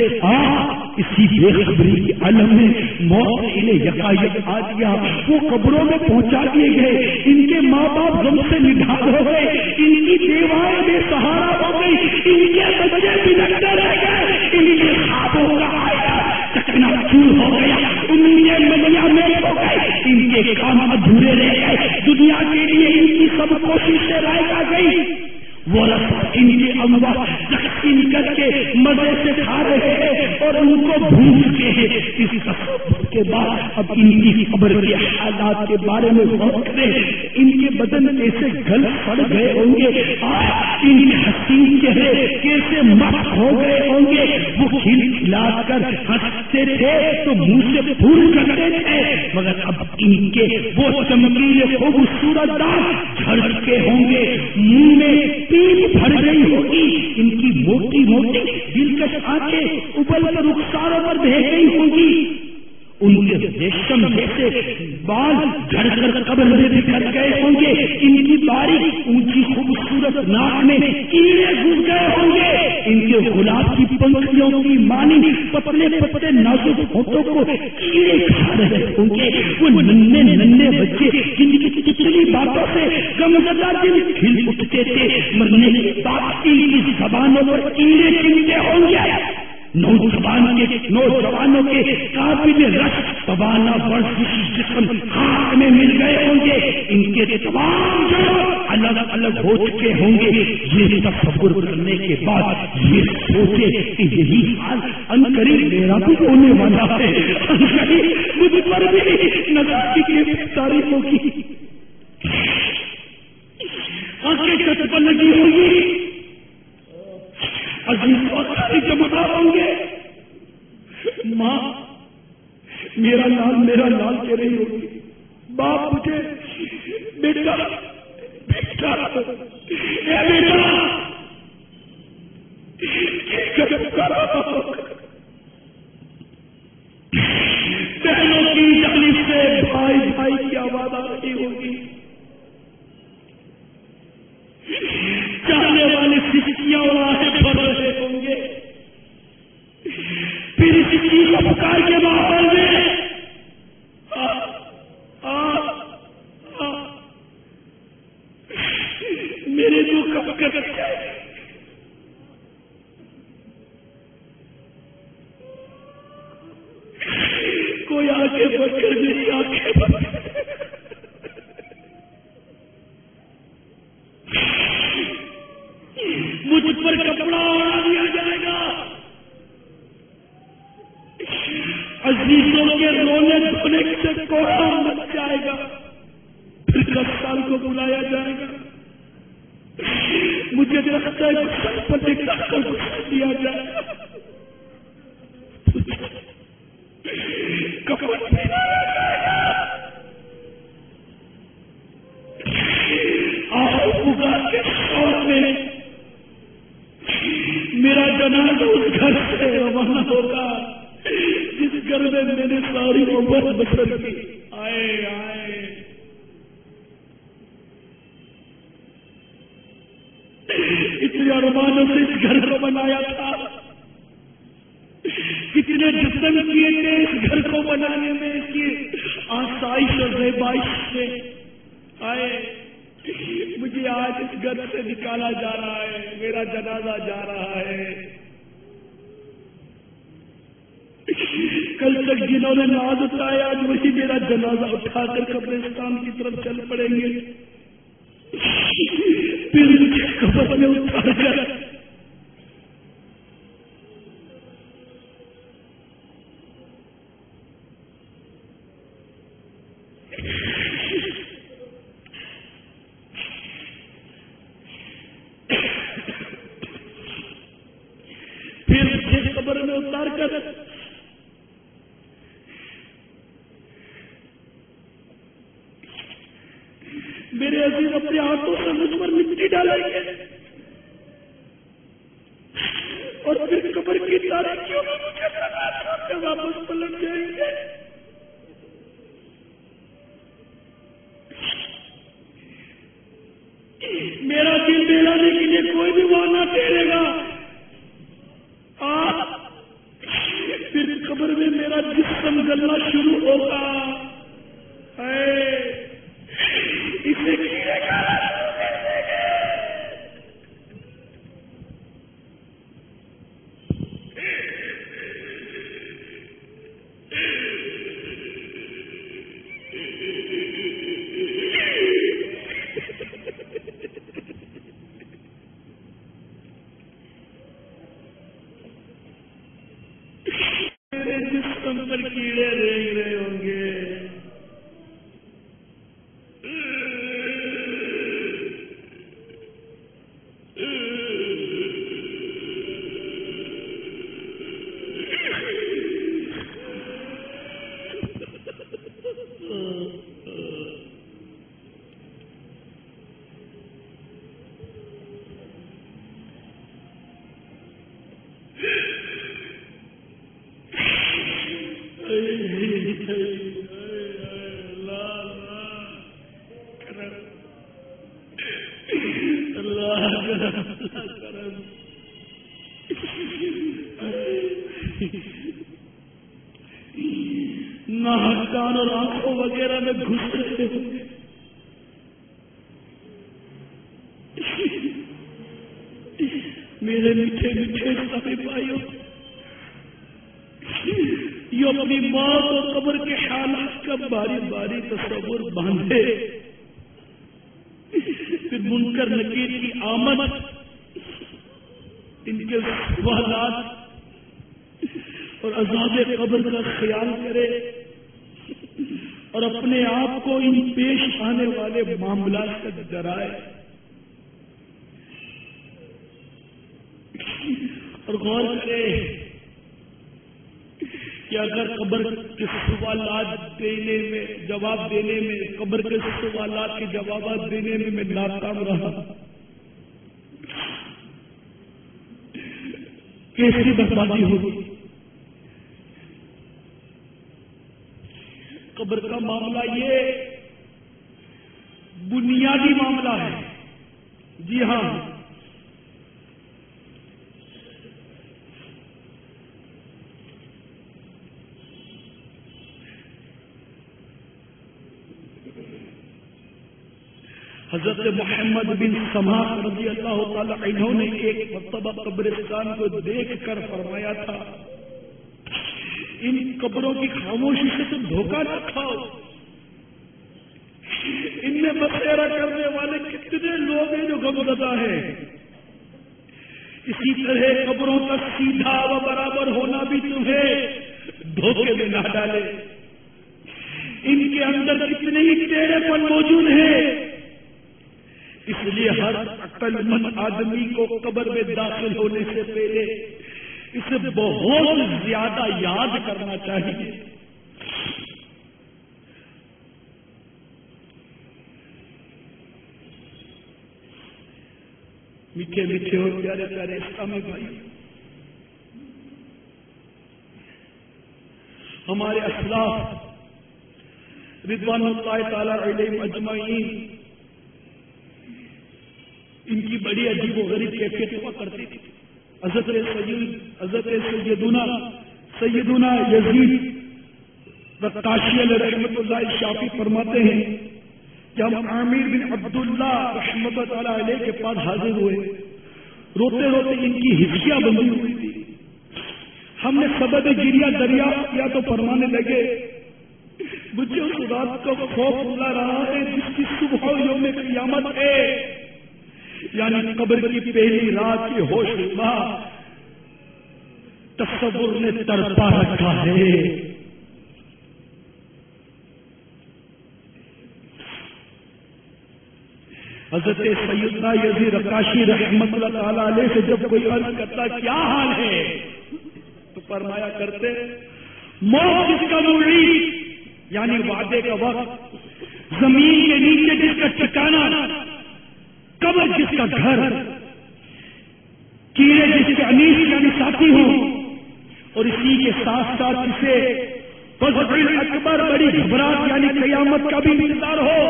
اسی بے خبری کے عالم میں موت نے انہیں یکایک آ دیا، وہ قبروں میں پہنچا دیے گئے، ان کے ماں باپ غم سے نڈھال ہو گئے، ان کی دیواریں بے سہارا ہو گئی، ان کے بچے بلکتے رہ گئے، ان کے خوابوں کا آیا چکنا چور ہو گیا، امیدیں ملیا میں ہو گئے، ان کے کام ادھورے رہ گئے، دنیا کے لیے ان کی سب کوششیں رائے آ گئی، وہ ان کے اموات تقسیم کر کے مزے سے کھا رہے ہیں اور ان کو بھول چکے ہیں۔ اس تصور کے بعد اب ان کی قبر کے حالات کے بارے میں غور کریں، ان کے بدن کیسے گل پڑ گئے ہوں گے، ان کے حسین چہرے کیسے مست ہو گئے ہوں گے، وہ کھل کھلا کر ہنستے تھے تو منہ سے پھول کرتے تھے، مگر اب ان کے وہ چمکیلے خوبصورت دانت جھڑ کے ہوں گے، منہ میں پیٹ بھر گئی ہوگی، ان کی موٹی موٹی دلکش آنکھیں ابل کر رخساروں پر بہہ گئی ہوں گی ان کے ریشم جیسے بال جھڑ کر قبر میں بکھر گئے ہوں گے، ان کی باریک اونچی خوبصورت ناک میں کیڑے گھس گئے ہوں گے، ان کے غلاب کی پنکھڑیوں کی مانند پتلے پتلے نازک ہونٹوں کو کیڑے کھا رہے ہوں گے، وہ ننھے ننھے بچے جن کی چچلی باتوں سے غمزدہ دل کھل اٹھتے تھے، مرنے کے بعد ان کی زبانوں پر کیڑے چمٹے ہوں گے، نوجوانوں کے قابل رش توانا ورزش جسم خاک میں مل گئے ہوں گے، ان کے تمام جوڑ الگ الگ ہو چکے ہوں گے۔ یہ تصور کرنے کے بعد یہ سوچے کہ یہی حال عنقریب میرا بھی ہونے والا ہے، عنقریب مجھ پر بھی نزاکت کی تعریف ہوگی، آنکھیں چھت پر لگی ہوگی، عزیز اور ساری جمع ہوں گے، ماں میرا لال کہہ رہی ہوگی، باپ مجھے بیٹا بیٹا اے بیٹا بہنوں کی تکلیف سے بھائی بھائی کی آواز آ رہی ہوگی، چاہنے والے سچیاں اور آہیں بھر رہے ہوں گے، پھر اس چیز کا پکار کے ماحول میں میرے دل کب کر کوئی آگے بڑھ کر میری آنکھیں بڑھ مجھ پر کپڑا اڑا دیا جائے گا، عزیزوں کے رونے دھونے سے کوڑا مچ جائے گا، پھر 10 سال کو بلایا جائے گا، مجھے لگتا ہے سر پر دکھا کر دیا جائے گا، کپڑا پہنایا جائے گا، آؤ پکار کے شور میں میرا جنازہ اس گھر سے روانہ ہوگا جس گھر میں میں نے ساری عمر بسر کی۔ آئے آئے اتنے ارمانوں سے اس گھر کو بنایا تھا، کتنے جتن کیے تھے اس گھر کو بنانے میں، اس کی آسائش اور زیبائش سے۔ آئے مجھے آج اس گھر سے نکالا جا رہا ہے، میرا جنازہ جا رہا ہے، کل تک جنہوں نے ناز اٹھایا آج وہی میرا جنازہ اٹھا کر قبرستان کی طرف چل پڑیں گے، پھر مجھے قبر میں اتار کر قبر میں اتار کر میرے عزیز اپنے ہاتھوں سے مجھ پر مٹی ڈالیں گے اور پھر قبر کی تاریکیوں میں مجھے واپس پلٹ جائیں گے۔ میرا دل دلانے کے لیے کوئی بھی وہاں نہ ٹھہرے گا، پھر قبر میں میرا جسم گلنا شروع ہوگا، اسے کیڑے کھانا شروع کر دیں گے۔ میرے جسم پر کیڑے رینگ رہے ہوں گے، ناک کان اور آنکھوں وغیرہ میں گھس رہے ہوں گے. میرے میٹھے میٹھے اسلامی بھائیوں، یہ اپنی موت اور قبر کے حالات کا باری باری تصور باندھے، پھر منکر نکیر کی آمد، ان کے سوالات اور عذاب قبر کا خیال کرے اور اپنے آپ کو ان پیش آنے والے معاملات سے ڈرائے اور غور کرے کہ اگر قبر کے سوالات دینے میں، جواب دینے میں، قبر کے سوالات کے جوابات دینے میں ناکام رہا، کیسی بربادی ہوگی. قبر کا معاملہ یہ بنیادی معاملہ ہے. جی ہاں، حضرت محمد بن سماک رضی اللہ تعالی عنہ نے ایک مرتبہ قبرستان کو دیکھ کر فرمایا تھا، ان قبروں کی خاموشی سے تم دھوکہ نہ کھاؤ، ان میں بسیرا کرنے والے کتنے لوگ ہیں جو غمزدہ ہیں. اسی طرح قبروں کا سیدھا و برابر ہونا بھی تمہیں دھوکے میں نہ ڈالے. ان کے اندر کتنے ہی ٹیڑھے پن موجود ہیں. اس لیے ہر عقل مند آدمی کو قبر میں داخل ہونے سے پہلے اسے بہت زیادہ یاد کرنا چاہیے. میٹھے میٹھے اور پیارے پیارے اسلامی بھائی، ہمارے اسلاف رضوان اللہ تعالی علیہم اجمعین، ان کی بڑی عجیب و غریب کیفیت ہوا کرتی تھی. حضرت سیدنا یزید رقاشی علیہ رحمۃ اللہ شافی فرماتے ہیں کہ ہم عامر بن عبداللہ رحمۃ اللہ علیہ کے پاس حاضر ہوئے، روتے روتے ان کی ہچکیاں بندی ہوئی تھی. ہم نے سبب گریہ دریافت کیا تو فرمانے لگے، مجھے اس رات کا خوف بلا رہا ہے جس کی صبح یوم قیامت ہے، یعنی قبر کی پہلی رات کی ہوش تصور نے تڑپا رکھا ہے. حضرت سیدنا یزید رقاشی رحمت اللہ تعالی علیہ سے جب کوئی عرض کرتا کیا حال ہے تو فرمایا کرتے، موت جس کا موعد یعنی وعدے کا وقت، زمین کے نیچے جس کا ٹھکانہ، قبر جس کا گھر، کیڑے جس کے انیس یعنی ساتھی ہوں، اور اسی کے ساتھ ساتھ اسے فزع اکبر بڑی گھبراہٹ یعنی قیامت کا بھی انتظار ہو،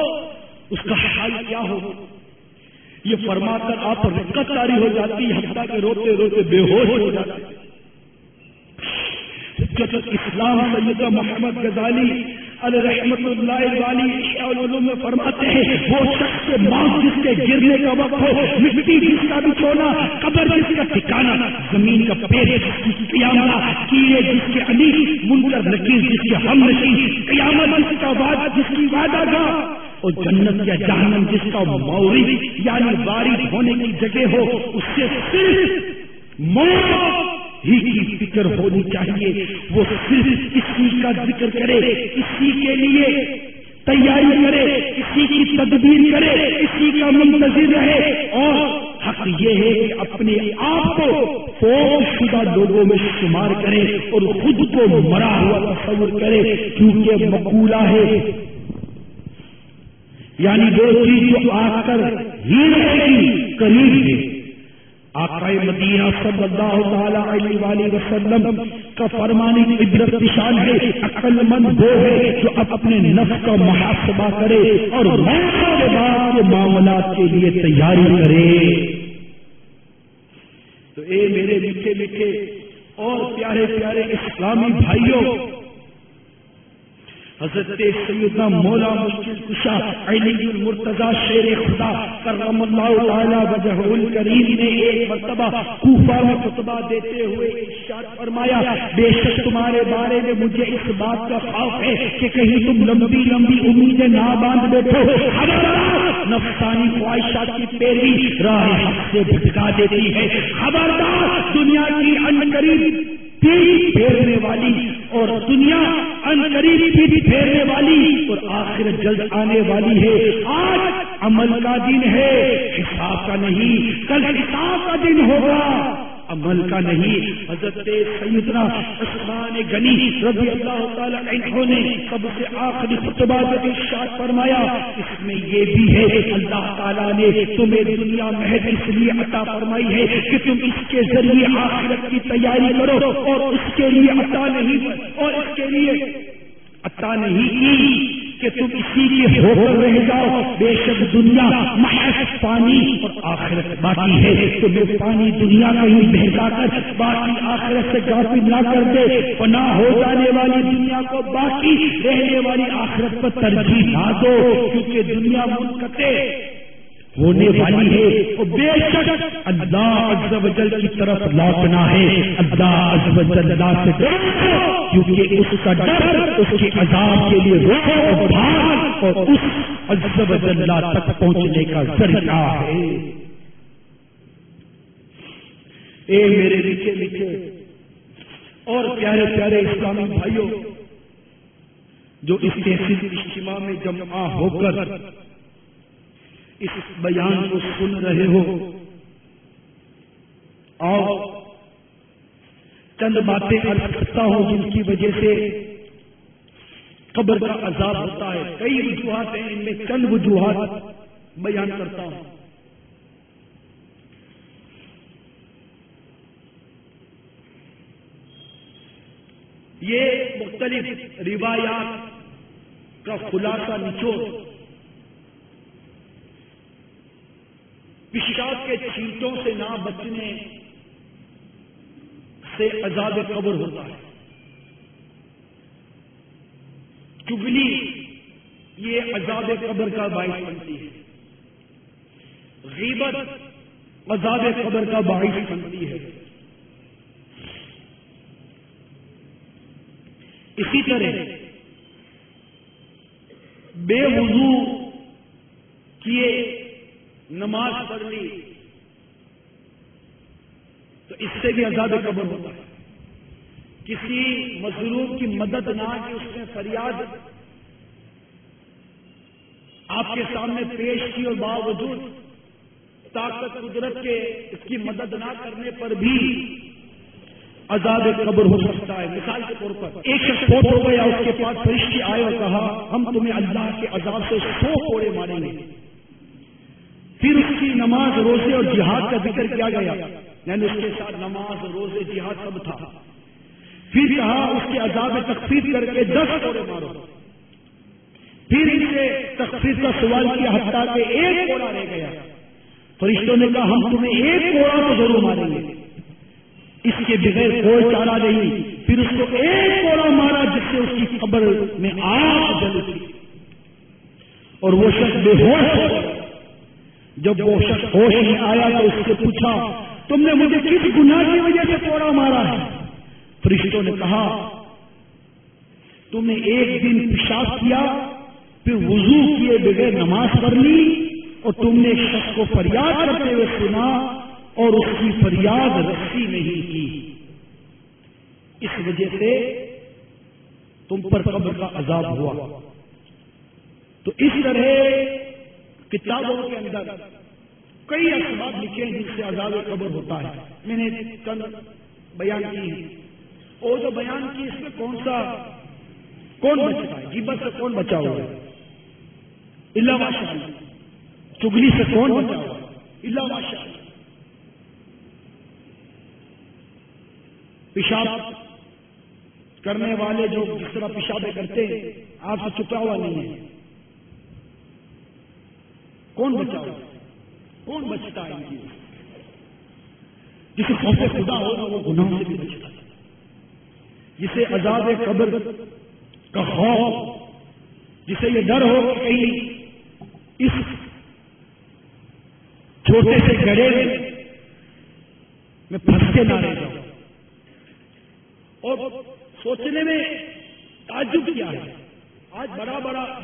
اس کا حال کیا ہو. یہ فرما کر آپ پر رقت طاری ہو جاتی ہے، حتیٰ کہ روتے روتے بے ہوش ہو جاتے. اسلام سیدنا محمد غزالی علیہ رحمت اللہ علیہ میں فرماتے ہیں، وہ شخص کے موت جس کے گرنے کا وقت ہو، مٹی جس کا بچھونا، قبر جس کا ٹھکانا، زمین کا پیر جس کی قیامت، کیڑے جس کے انیس، منکر نکیر جس کے ہم نشین، قیامت جس کا وعدہ جس کی وعدہ گاہ، اور جنت یا جہنم جس کا مورد یعنی وارد ہونے کی جگہ ہو، اس سے صرف موت ہی کی فکر ہونی چاہیے. وہ صرف اسی کا ذکر کرے، اسی کے لیے تیاری کرے، اسی کی تدبیر کرے، اسی کا منتظر رہے. اور حق یہ ہے کہ اپنے آپ کو فوت شدہ لوگوں میں شمار کرے اور خود کو مرا ہوا تصور کرے، کیونکہ مقولہ ہے یعنی وہ چیز جو آ کر ہی رہے گی قریب ہے. آقا مدینہ صلی اللہ تعالی علیہ وآلہ وسلم کا فرمانے کی عبرت نشان ہے، عقل مند وہ ہے جو اپنے نفس کا محاسبہ کرے اور موت کے بعد کے معاملات کے لیے تیاری کرے. تو اے میرے میٹھے میٹھے اور پیارے پیارے اسلامی بھائیوں، حضرت سیدنا مولا مشکل کشا علی المرتضی شیر خدا کرم اللہ تعالی وجہہ الکریم نے ایک مرتبہ کوفہ میں خطبہ دیتے ہوئے ارشاد فرمایا بے شک تمہارے بارے میں مجھے اس بات کا خوف ہے کہ کہیں تم لمبی لمبی امیدیں نہ باندھ بیٹھو، خبردار نفسانی خواہشات کی پیروی راہ حق سے بھٹکا دیتی ہے، خبردار دنیا کی عنقریب پیٹ پھیرنے والی اور دنیا عنقریب پیٹ پھیرنے والی اور آخرت جلد آنے والی ہے۔ آج عمل کا دن ہے، حساب کا نہیں، کل حساب کا دن ہوگا، عمل کا نہیں۔ حضرت سیدنا عثمان غنی رضی اللہ تعالی عنہ نے سب سے آخری خطبہ میں ارشاد فرمایا، اس میں یہ بھی ہے اللہ تعالیٰ نے تمہیں دنیا محض اس لیے عطا فرمائی ہے کہ تم اس کے ذریعے آخرت کی تیاری کرو، اور اس کے لیے عطا نہیں، اور اس کے لیے عطا نہیں کی کہ تم اسی کے ہو کر رہ جاؤ۔ بے شک دنیا محض پانی اور آخرت باقی ہے، تمہیں پانی دنیا کا ہی بہلا کر باقی آخرت سے غافل نہ کر دے۔ فنا ہو جانے والی دنیا کو باقی رہنے والی آخرت پر ترجیح نہ دو، کیونکہ دنیا منقطع ہونے والی ہے، اور بے شک اللہ عز و جل کی طرف لوٹنا ہے۔ اللہ عز و جل سے ڈرو، کیونکہ اس کا ڈر اس کے عذاب کے لیے روکو اور بھاگ، اور اس عز و جل تک پہنچنے کا ذریعہ ہے۔ اے میرے میٹھے میٹھے اور پیارے پیارے اسلامی بھائیوں، جو اس تحصیل اجتماع میں جمع ہو کر اس بیان کو سن رہے ہو، اور چند باتیں عرض کرتا ہوں جن کی وجہ سے قبر کا عذاب ہوتا ہے۔ کئی وجوہات ہیں، ان میں چند وجوہات بیان کرتا ہوں۔ یہ مختلف روایات کا خلاصہ نچوڑ پیشاب کے چھینٹوں سے نہ بچنے سے عذاب قبر ہوتا ہے۔ چغلی یہ عذاب قبر کا باعث بنتی ہے، غیبت عذاب قبر کا باعث بنتی ہے۔ اسی طرح بے وضو کیے نماز پڑھ لی تو اس سے بھی عذاب قبر ہوتا ہے۔ کسی مظلوم کی مدد نہ کہ اس نے فریاد آپ کے سامنے پیش کی اور باوجود طاقت قدرت کے اس کی مدد نہ کرنے پر بھی عذاب قبر ہو سکتا ہے۔ مثال کے طور پر ایک شخص فوت ہو گیا، اس کے پاس فرشتے آئے اور کہا ہم تمہیں اللہ کے عذاب سے 100 کوڑے ماریں گے۔ پھر اس کی نماز، روزے اور جہاد کا ذکر کیا گیا، یعنی اس کے ساتھ نماز، روزے، جہاد سب تھا۔ پھر کہا اس کے عذاب تخفیف کر کے 10 کوڑے مارو۔ پھر اس سے تخفیف کا سوال کیا حتیٰ کہ 1 کوڑا رہ گیا۔ فرشتوں نے کہا ہم تمہیں 1 کوڑا تو ضرور ماریں گے، اس کے بغیر کوئی چارہ نہیں۔ پھر اس کو 1 کوڑا مارا جس سے اس کی قبر میں آگ جل اٹھی اور وہ شخص بے ہوش ہو گیا۔ جب وہ شخص ہوش میں آیا تو اس سے پوچھا تم نے مجھے کس گناہ کی وجہ سے کوڑا مارا ہے؟ فرشتوں نے کہا تم نے ایک دن پیشاب کیا، پھر وضو کیے بغیر نماز پڑھ لی، اور تم نے ایک شخص کو فریاد کرتے ہوئے سنا اور اس کی فریاد رسی نہیں کی، اس وجہ سے تم پر قبر کا عذاب ہوا۔ تو اس طرح کتابوں کے اندر کئی اسباب لکھے ہیں جن سے عذاب قبر ہوتا ہے، میں نے چند بیان کی ہیں، اور جو بیان کی اس میں کون بچتا ہے؟ غیبت سے کون بچا ہوا ہے؟ الا ماشاءاللہ۔ چغلی سے کون بچا ہوا ہے؟ الا ماشاءاللہ۔ پیشاب کرنے والے جو جس طرح پیشاب کرتے ہیں آپ سے چھپا ہوا نہیں ہے، کون بچا ہوا ہے؟ کون بچتا ہے ان کی؟ جسے خوف خدا ہوگا وہ گناہوں سے بھی بچتا ہے، جسے عذاب قبر کا خوف جسے یہ ڈر ہو کہ کہیں اس چھوٹے سے گڑھے میں پھنس کے نہ رہ جاؤں. اور سوچنے میں تعجب کیا ہے، آج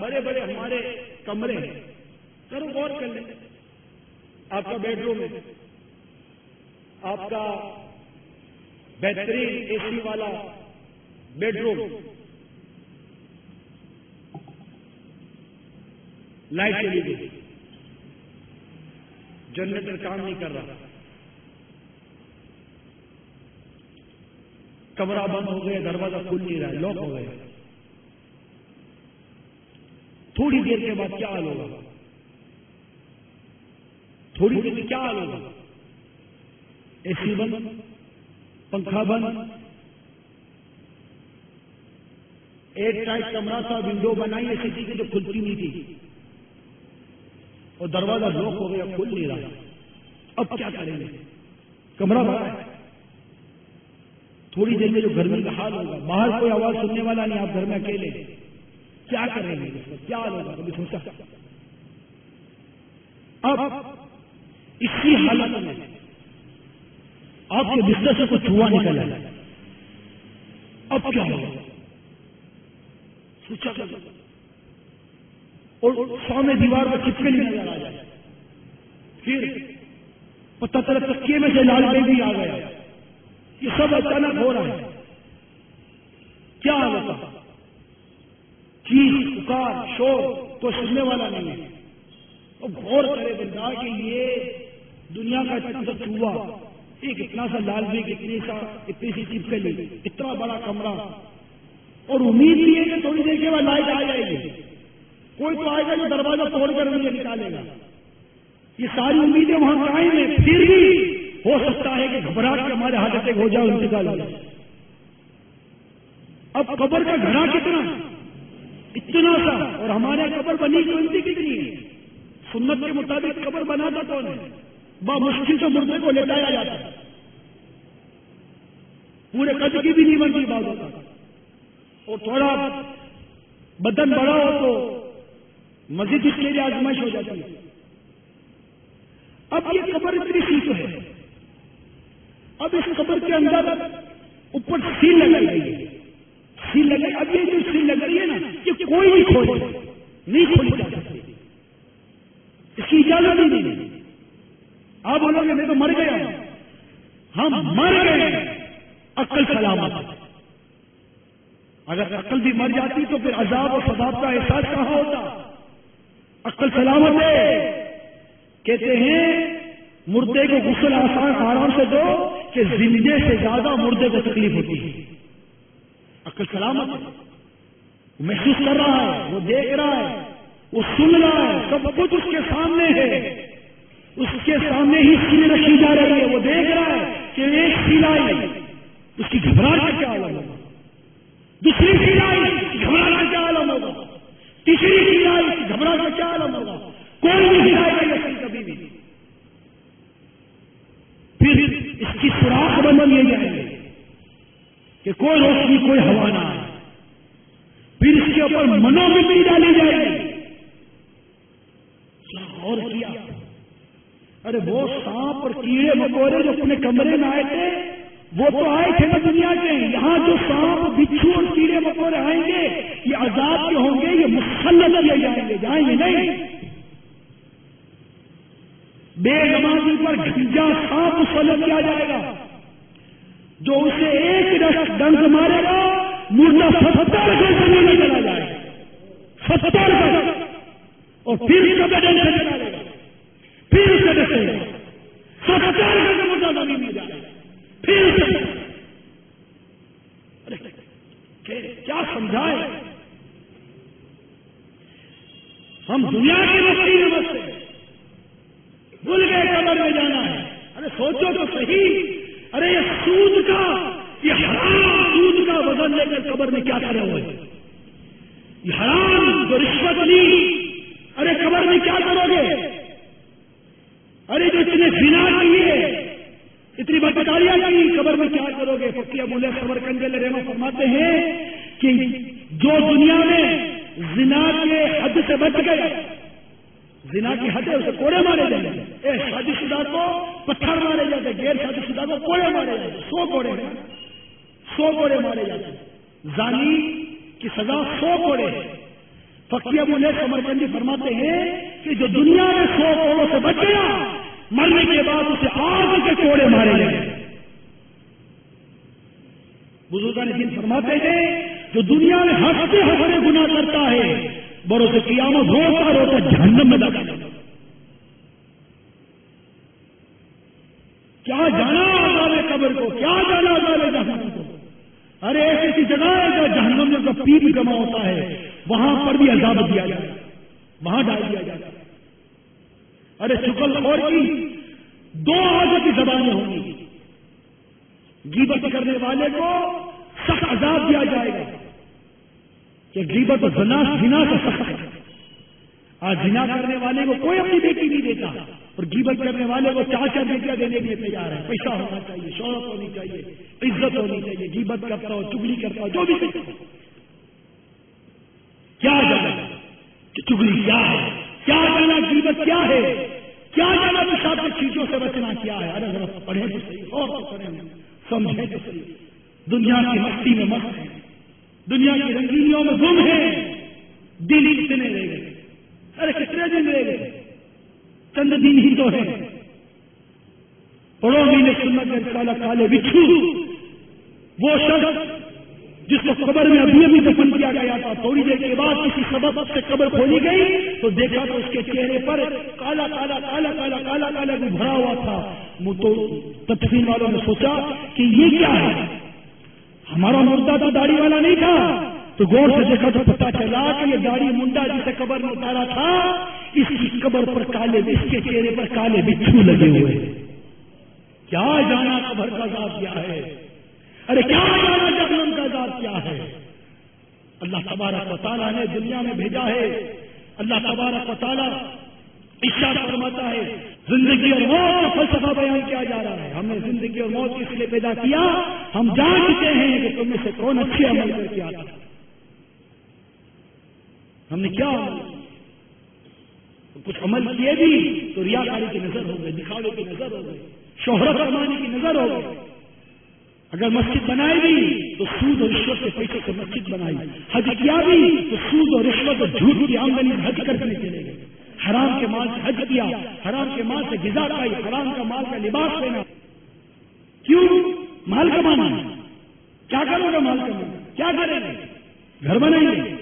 بڑے بڑے ہمارے کمرے ہیں، ذرا غور کر لیں. آپ کا بیڈ روم ہے، آپ کا بہترین اے سی والا بیڈ روم، لائٹ چلی گئی، جنریٹر کام نہیں کر رہا، کمرہ بند ہو گیا، دروازہ کھل نہیں رہا، لاک ہو گیا. تھوڑی دیر کے بعد کیا حال ہوگا؟ تھوڑی دیر میں کیا حال ہوگا؟ اے سی بند، پنکھا بند، ایک ٹائٹ کمرہ تھا، ونڈو بنائی ایسی تھی کہ جو کھلتی نہیں تھی، اور دروازہ لاک ہو گیا، کھل نہیں رہا. اب کیا کریں گے؟ کمرہ بڑا ہے، تھوڑی دیر میں جو گرمی کا حال ہوگا، باہر کوئی آواز سننے والا نہیں، آپ گھر میں اکیلے، کیا کریں گے؟ کیا حال ہوگا؟ کبھی سوچا؟ اب اسی حالت میں آپ کے بستر سے کچھ چوہا نکل آیا، اب کیا ہوگا؟ سوچا کر، اور سامنے دیوار پر چپکے نہیں نظر آ جائے، پھر پتہ چلا تکیے میں سے لال بیبی آ گیا. یہ سب اچانک ہو رہا ہے، کیا ہوتا؟ چیز، پکار، شور تو سننے والا نہیں ہے. اور غور کرے بندہ کہ یہ دنیا کا اتنا سا چوہا، ایک اتنا سا لال بیگ، اتنی سی چپکلی، اتنا بڑا کمرہ، اور امید بھی ہے کہ تھوڑی دیر کے بعد لائٹ آ جائے گی، کوئی تو آئے گا جو دروازہ توڑ کر مجھے نکالے گا. یہ ساری امیدیں وہاں قائم ہیں، پھر بھی ہو سکتا ہے کہ گھبراہٹ کے ہمارے ہاتھ اٹیک ہو جائے، انتقال ہو جائے. اب قبر کا گھڑا کتنا، اتنا سا، اور ہمارے قبر بنی قیمتی کتنی ہے؟ سنت کے مطابق قبر بناتا کون ہے؟ بمشکل سے مردے کو لٹایا جاتا ہے، پورے قد کی بھی نہیں بنتی بات ہوتا، اور تھوڑا بدن بڑا ہو تو مزید اس کے لیے آزمائش ہو جاتی ہے. اب یہ قبر اتنی سی تو ہے، اب اس قبر کے اندر اوپر سیل لگائی گئی ہے، سیل لگائی. اب یہ جو سیل لگ رہی ہے نا، یہ کوئی نہیں کھولے، نہیں کھولی جا سکتی، اس کی اجازت ہی نہیں. آپ بولو گے میں تو مر گیا، ہم مر گئے، عقل سلامت. اگر عقل بھی مر جاتی تو پھر عذاب اور ثواب کا احساس کہاں ہوتا؟ عقل سلامت ہے. کہتے ہیں مردے کو غسل آرام سے دو کہ زندے سے زیادہ مردے کو تکلیف ہوتی ہے. عقل سلامت ہے، محسوس کر رہا ہے، وہ دیکھ رہا ہے، وہ سن رہا ہے، سب کچھ اس کے سامنے ہے، اس کے سامنے ہی سیل رکھی جا رہی ہے، وہ دیکھ رہا ہے کہ ایک سیل آئی، اس کی گھبراہٹ کا کیا عالم ہوگا، دوسری سیل آئی، گھبراہٹ کا کیا عالم ہوگا، تیسری سیل آئی، گھبراہٹ کا کیا عالم ہوگا. کوئی نہیں ہلائے گا یہ سیل کبھی بھی. پھر اس کی سوراخ بند لیے جائیں گے کہ کوئی روشنی، کوئی ہوا نہ آئے. پھر اس کے اوپر منومٹی ڈالی جائے گی. اور کیا، ارے وہ سانپ اور کیڑے مکوڑے جو اپنے کمرے میں آئے تھے وہ تو آئے تھے نا دنیا کے. یہاں جو سانپ، بچھو اور کیڑے مکوڑے آئیں گے یہ عذاب کے ہوں گے، یہ مسلط کیے جائیں گے، جائیں گے نہیں. بے نمازی پر گھنجا سانپ مسلط کیا جائے گا، جو اسے ایک ڈنک مارے گا مردہ 70 سے زمین میں چلا جائے گا، 70 کا، اور پھر اس کا بدن سے چلا لے گا، پھر اسے ڈسے گا، 70 کا مردہ زمین میں جائے گا، پھر اسے کیا سمجھائے. ہم دنیا کی مستی میں بستے بھول گئے قبر میں جانا ہے. ارے سوچو تو صحیح، ارے یہ سود کا، یہ حرام سود کا وزن لے کر قبر میں کیا کرے ہوئے، یہ حرام جو رشوت لی، ارے قبر میں کیا کرو گے. ارے جو اتنے زنا کیے، اتنی بدکاریاں کی، قبر میں کیا کرو گے. فقیہ ابو الیاس سمرقندی رحمہ فرماتے ہیں کہ جو دنیا میں زنا کے حد سے بچ گئے، زنا کی حد ہے اسے کوڑے مارے جائیں گے، شادی شدہ کو پتھر مارے جاتے، غیر شادی شدہ کو کوڑے مارے جاتے، 100 کوڑے مارے جاتے، زانی کی سزا 100 کوڑے ہے۔ فقیہ ابو لیث سمرقندی فرماتے ہیں کہ جو دنیا میں 100 کوڑوں سے بچ گیا، مرنے کے بعد اسے آگ کے کوڑے مارے جائیں۔ بزرگان دین فرماتے ہیں جو دنیا میں ہنستے ہنستے گناہ کرتا ہے، بروز قیامت روتا روتا جہنم میں داخل ہوگا۔ کیا جانا عذاب قبر کو، کیا جانا عذاب جہنم کو۔ ارے ایسی جگہ ہے جو جہنم میں کا پیپ جمع ہوتا ہے، وہاں پر بھی عذاب دیا جاتا ہے، وہاں ڈال دیا جاتا ہے۔ ارے چکل خور کی 2 آدمی کی زبانیں ہوں گی، غیبت کرنے والے کو سخت عذاب دیا جائے گا کہ غیبت و زنا سے سخت ہے۔ آج زنا کرنے والے کو کوئی اپنی بیٹی نہیں دیتا، اور غیبت کرنے والے کو 4 بیٹیاں دینے کے لیے تیار ہے۔ پیسہ ہونا چاہیے، شہرت ہونی چاہیے، عزت ہونی چاہیے، غیبت کرتا ہو، چگلی کرتا ہو، جو بھی کرتا ہو۔ کیا جانا کہ چگلی کیا ہے، کیا جانا غیبت کیا ہے، کیا جانا پیشاب کی چیزوں سے بچنا کیا ہے۔ ارے ذرا پڑھیں تو صحیح، اور تو پڑھیں، سمجھیں تو صحیح۔ دنیا کی مستی میں مست ہے، دنیا کی رنگینیوں میں گم ہے، دن کتنے رہ گئے، ارے کتنے دن رہ گئے، چند دن ہی تو ہے۔ پڑھو مینے سنت رسالہ کالے بچھو، وہ شخص جس کو قبر میں ابھی دفن کیا گیا تھا، تھوڑی دیر کے بعد کسی سبب سے قبر کھولی گئی تو دیکھا تو اس کے چہرے پر کالا کالا کالا کالا کالا کالا بھی بھرا ہوا تھا۔ تو تدفین والوں نے سوچا کہ یہ کیا ہے، ہمارا مردہ تو داڑھی والا نہیں تھا، تو غور سے دیکھا تو پتا چلا کہ یہ داڑھی منڈا جسے قبر میں اتارا تھا، اس کی قبر پر کالے، اس کے چہرے پر کالے بچھو لگے ہوئے۔ کیا جانا قبر کا عذاب کیا ہے، ارے کیا جانا جہنم کا عذاب کیا ہے۔ اللہ تبارک و تعالیٰ نے دنیا میں بھیجا ہے، اللہ تبارک و تعالیٰ ارشاد فرماتا ہے زندگی اور موت کا فلسفہ بیان کیا جا رہا ہے۔ ہم نے زندگی اور موت اس لیے پیدا کیا، ہم جان چکے ہیں کہ تم میں سے کون اچھے عمل کر کے آتا ہے۔ ہم نے کیا کچھ عمل کیے بھی تو ریاکاری کی نظر ہو گئی، دکھاوے کی نظر ہو گئی، شہرت کمانے کی نظر ہو گئی۔ اگر مسجد بنائی بھی تو سود اور رشوت کے پیسے سے مسجد بنائی، حج کیا بھی تو سود اور رشوت اور جھوٹ کی آمدنی حج کرنے چلے گئے، حرام کے مال سے حج کیا، حرام کے مال سے غذا کھائی، حرام کا مال کا لباس لینا۔ کیوں؟ مال کمانا۔ کیا کرو گے مال کمانا؟ کیا کریں گے؟ گھر بنائیں گے،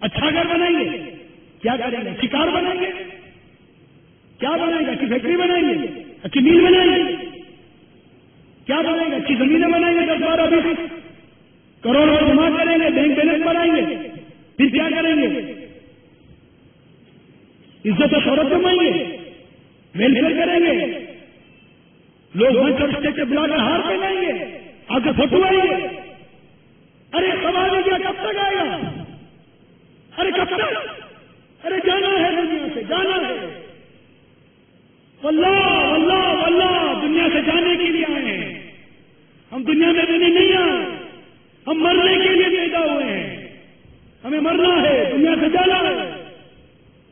اچھا گھر بنائیں گے، کیا کریں گے؟ شکار بنائیں گے، کیا بنائیں گے؟ اچھی فیکٹری بنائیں گے، اچھی میل بنائیں گے، کیا بنائیں گے؟ اچھی زمینیں بنائیں گے، 10-12-20 کروڑ جمع کریں گے، بینک بیلنس بنائیں گے، پھر کیا کریں گے؟ عزت و شہرت کمائیں گے، ویلفیئر کریں گے، لوگ منچ اور اسٹیج پہ بلا کر ہار پہنائیں گے، آگے فوٹو آئیں گے۔ ارے سوال ہے کیا کب تک آئے گا؟ ارے کب تک؟ ارے جانا ہے دنیا سے، جانا ہے۔ واللہ واللہ واللہ دنیا سے جانے کے لیے آئے ہیں، ہم دنیا میں رہنے نہیں آئے، ہم مرنے کے لیے پیدا ہوئے ہیں، ہمیں مرنا ہے، دنیا سے جانا ہے۔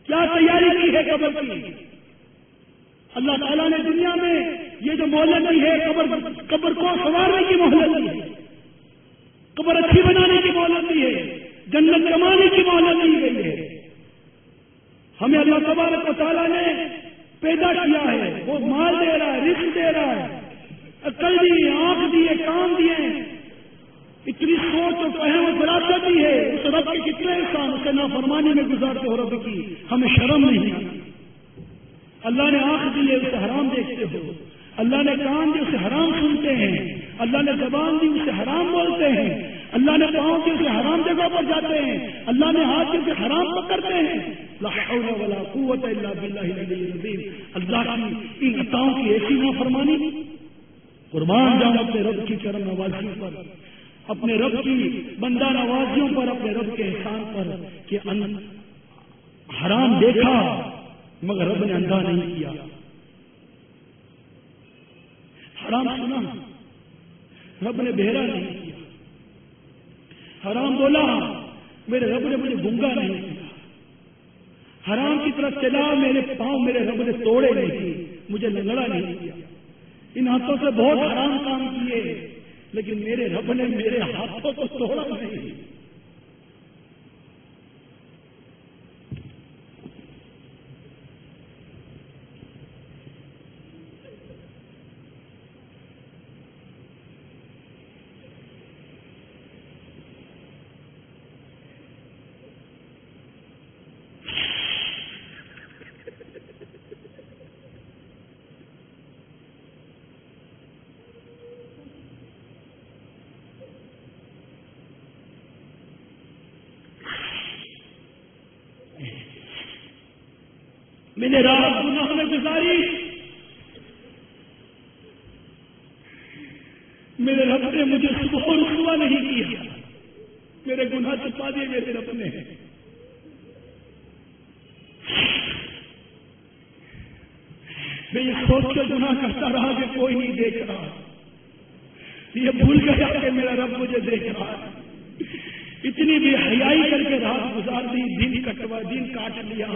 کیا تیاری کی ہے قبر کی؟ اللہ تعالیٰ نے دنیا میں یہ جو مہلت دی ہے قبر کو سنوارنے کی مہلت دی ہے، قبر اچھی بنانے کی مہلت دی ہے، جنت کمانے کی مہلت دی گئی ہے۔ ہمیں اللہ تبارک و تعالیٰ نے پیدا کیا ہے، وہ مال دے رہا ہے، رزق دے رہا ہے، عقل دی، آنکھ دی ہے، کام دیے، اتنی سوچ اور فہم و فراست دی ہے۔ اس رب کے کتنے انسان اسے نافرمانی میں گزارتے ہو رب کی، ہمیں شرم نہیں آتی۔ اللہ نے آنکھ دی ہے، اسے حرام دیکھتے ہو، اللہ نے کان دی، اسے حرام سنتے ہیں، اللہ نے زبان دی، اسے حرام بولتے ہیں، اللہ نے پاؤں دی، اسے حرام جگہوں پر جاتے ہیں، اللہ نے ہاتھ دی، اسے حرام پکڑتے ہیں۔ لا حول ولا قوت الا باللہ العلی العظیم۔ اللہ کی ان عطاؤں کی ایسی نافرمانی، قربان جاؤں اپنے رب کی کرم نوازی پر، اپنے رب کی بندہ نوازیوں پر، اپنے رب کے احسان پر کہ حرام دیکھا مگر رب نے اندھا نہیں کیا، حرام سنا رب نے بہرا نہیں کیا، حرام بولا میرے رب نے مجھے گنگا نہیں کیا، حرام کی طرف چلا میرے پاؤں میرے رب نے توڑے نہیں، مجھے لنگڑا نہیں کیا، ان ہاتھوں سے بہت حرام کام کیے، لیکن میرے رب نے میرے ہاتھوں کو توڑا نہیں۔ میں نے رات گناہ میں گزاری، میرے رب نے مجھے صبح رسوا نہیں کیا، میرے گناہ چھپا دیے میرے رب نے۔ میں یہ سوچ کر گناہ کرتا رہا کہ کوئی نہیں دیکھ رہا، یہ بھول گیا کہ میرا رب مجھے دیکھ رہا ہے، اتنی بے حیائی کر کے رات گزار دی، دن کاٹ لیا،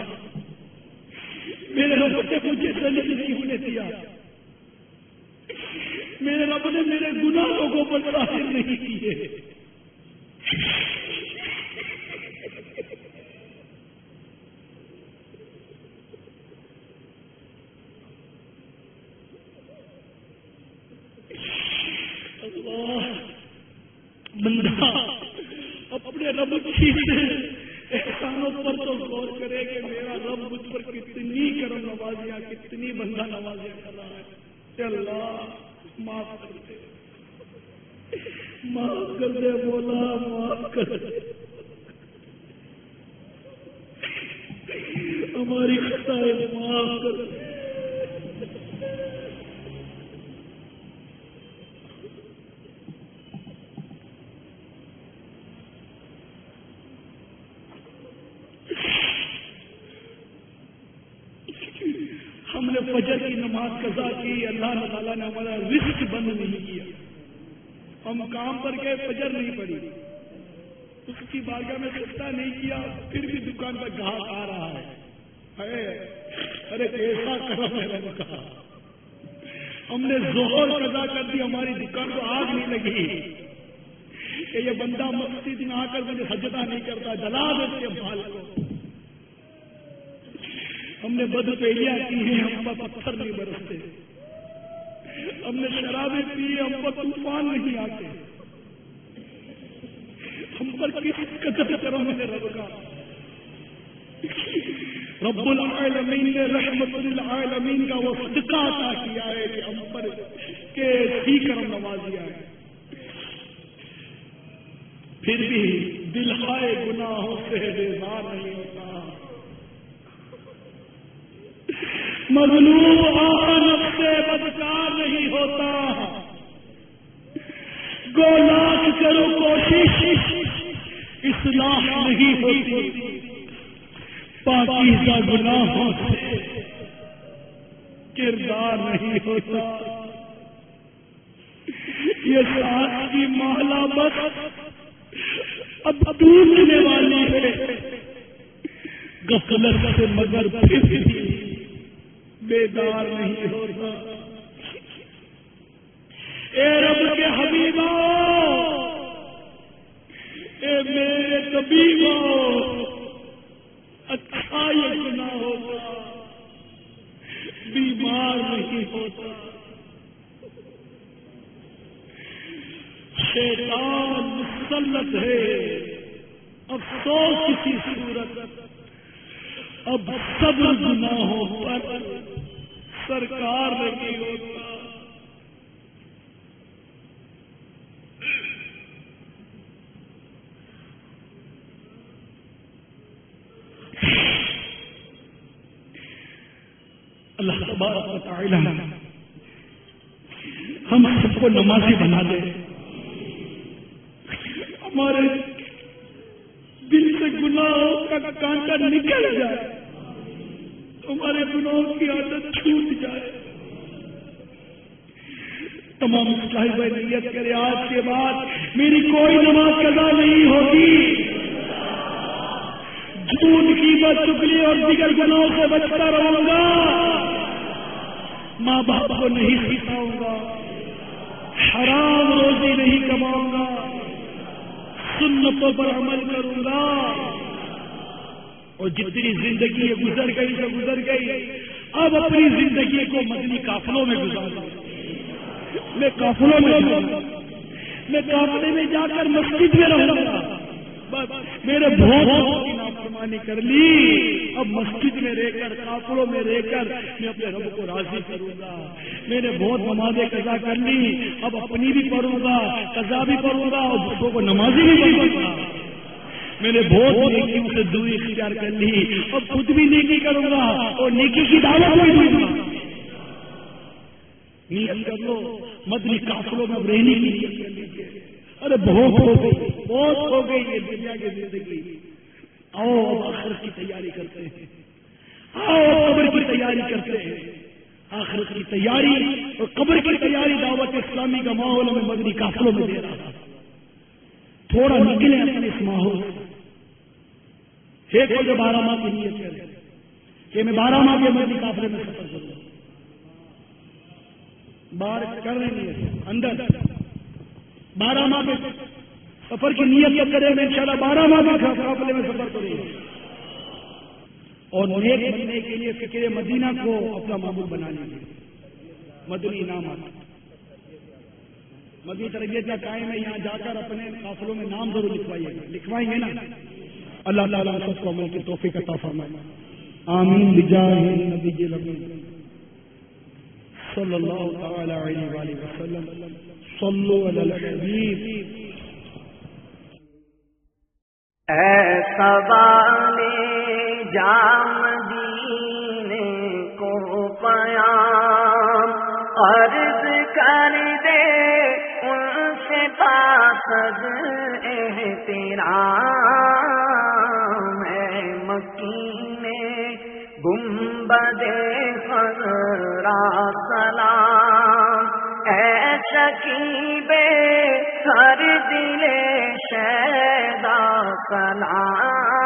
میرے رب نے مجھے ذلیل نہیں ہونے دیا، میرے رب نے میرے گناہوں کو پر ظاہر نہیں کیے۔ اللہ بندہ اپنے رب کی احسانوں پر تو غور کرے کہ میرا رب مجھ پر کتنی کرم نوازیاں، کتنی بندہ نوازیاں کر رہا ہے۔ کہ اللہ معاف کر دے، معاف کر دے مولا، معاف کر دے، ہماری خطائیں معاف کر دے۔ ہم نے فجر کی نماز قضا کی، اللہ تعالیٰ نے ہمارا رزق بند نہیں کیا، ہم کام پر گئے فجر نہیں پڑی، اس کی بارگاہ میں سجدہ نہیں کیا، پھر بھی دکان پر گاہک آ رہا ہے، ارے کیسا کرم ہے رب کا۔ ہم نے ظہر قضا کر دی، ہماری دکان کو آگ نہیں لگی کہ یہ بندہ مسجد میں آ کر مجھے سجدہ نہیں کرتا، جلا دیتے بال کو۔ ہم نے بد پیلیاں کی ہیں، ہم پر پتھر نہیں برستے، ہم نے شرابیں پی، ہم پر طوفان نہیں آتے، ہم پر کس قدر کرم ہے رب کا۔ رب العالمین نے رحمت للعالمین کا وہ صدقہ عطا کیا ہے کہ ہم پر کیسی کرم نوازیا ہے، پھر بھی دل ہائے گناہوں سے بیزار نہیں ہوتا، مظلوم آخر سے بدکار نہیں ہوتا، گو لاکھ کرو کوشش اصلاح نہیں ہوتی، پاکیزہ گناہوں سے کردار نہیں ہوتا۔ یہ ساتھ کی محلہ بس اب ڈوبنے والی ہے، غفلت سے مگر پھر بھی بیدار نہیں ہوتا۔ اے رب کے حبیبو، اے میرے طبیبو، اچھا یہ گناہ ہوگا، بیمار نہیں ہوتا۔ شیطان مسلط ہے، افسوس کی صورت اب صبر گناہوں پر سرکار نہیں ہوتا۔ اللہ تبارک و تعالی ہم سب کو نمازی بنا دے، ہمارے دل سے گناہوں کا کانٹا نکل جائے، ہمارے گناہوں کی عادت چھوٹ جائے۔ تمام صاحب نیت کرے آج کے بعد میری کوئی نماز قضا نہیں ہوگی، اور دیگر گناہوں سے بچتا رہوں گا، ماں باپ کو نہیں ستاؤں گا، حرام روزی نہیں کماؤں گا، سنتوں پر عمل کروں گا، اور جتنی زندگی گزر گئی تو گزر گئی، اب اپنی زندگی کو مدنی قافلوں میں گزاروں، میں قافلوں میں جاؤں گا، میں قافلے میں جا کر مسجد میں رہوں گا، میرے بہت کی نافرمانی کر لی، اب مسجد میں رہ کر قافلوں میں رہ کر میں اپنے رب کو راضی کروں گا، میں نے بہت نمازیں قضا کر لی، اب اپنی بھی پڑھوں گا، قضا بھی پڑھوں گا اور دوسروں کو نمازی بھی پڑھوں گا، میں نے بہت نیکیوں سے دوری اختیار کر لی، اب خود بھی نیکی کروں گا اور نیکی کی دعوت بھی دوں گا۔ نیت کر لو، مدنی قافلوں میں اب رہنے کی نیت کر لیجیے۔ ارے بہت ہو گئی یہ دنیا کی زندگی، آؤ اب آخرت کی تیاری کرتے ہیں، آؤ قبر کی تیاری کرتے ہیں، آخرت کی تیاری اور قبر کی تیاری دعوت اسلامی کا ماحول میں مدنی قافلوں میں دے رہا، تھوڑا نکلے اپنے اس ماحول سے، ایک جو 12 ماہ کی نیت کرے کہ میں 12 ماہ کے مدنی قافلے میں سفر کروں، باہر کر رہے ہیں اندر 12 ماہ کے سفر کی نیت کرے، میں انشاءاللہ 12 ماہ کے قافلے میں سفر کروں گا، اور نیک بننے کے لیے فکر مدینہ کو اپنا معمول بنا لیجیے، مدنی انعامات، مدنی تربیت کا قائم ہے، یہاں جا کر اپنے قافلوں میں نام ضرور لکھوائیے گا، لکھوائیں گے نا؟ اللہ تعالیٰ سب کو عمل کی توفیق عطا فرمائے، آمین بجاہ النبی الامین صلی اللہ تعالی علیہ وآلہ وسلم، صلو علی الحبیب۔ اے سوالے جام مدینے کو پیام عرض کر دے ان سے پاسد احترام، اے مکینے گنبد خضرا سلام، اے شکیب ہر دل شیدا سلام،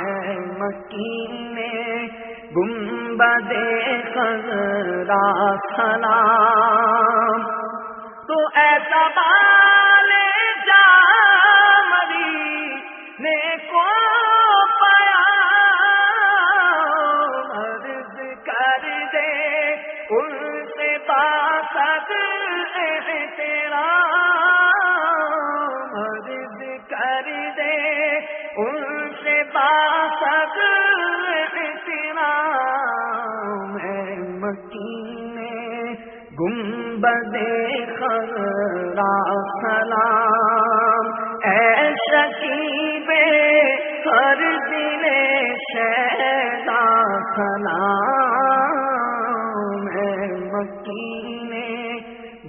اے مکینے گنبد خضرا سلام، تو ایسا بال جام مدینے کو ان سے باسد احترام، عرض کر دے ان سے باسد احترام، اے مکینے گنبد خضرا سلام، اے شکیب ہر دل شیدا سلام، مکینے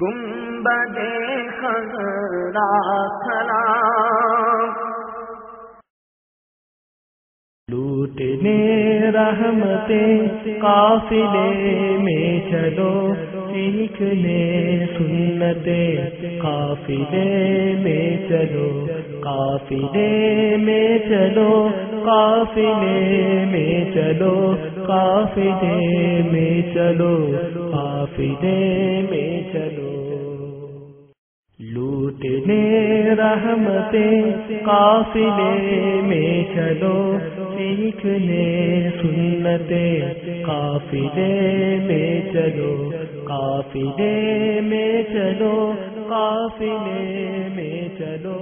گنبد خضرا سلام۔ لوٹنے رحمتیں قافلے میں چلو، سیکھنے سنتیں قافلے میں چلو، قافلے میں چلو، قافلے میں چلو، قافلے میں چلو، قافلے میں چلو۔ لوٹنے رحمتیں قافلے میں چلو، سیکھنے سنتیں قافلے میں چلو، قافلے میں چلو، قافلے میں چلو۔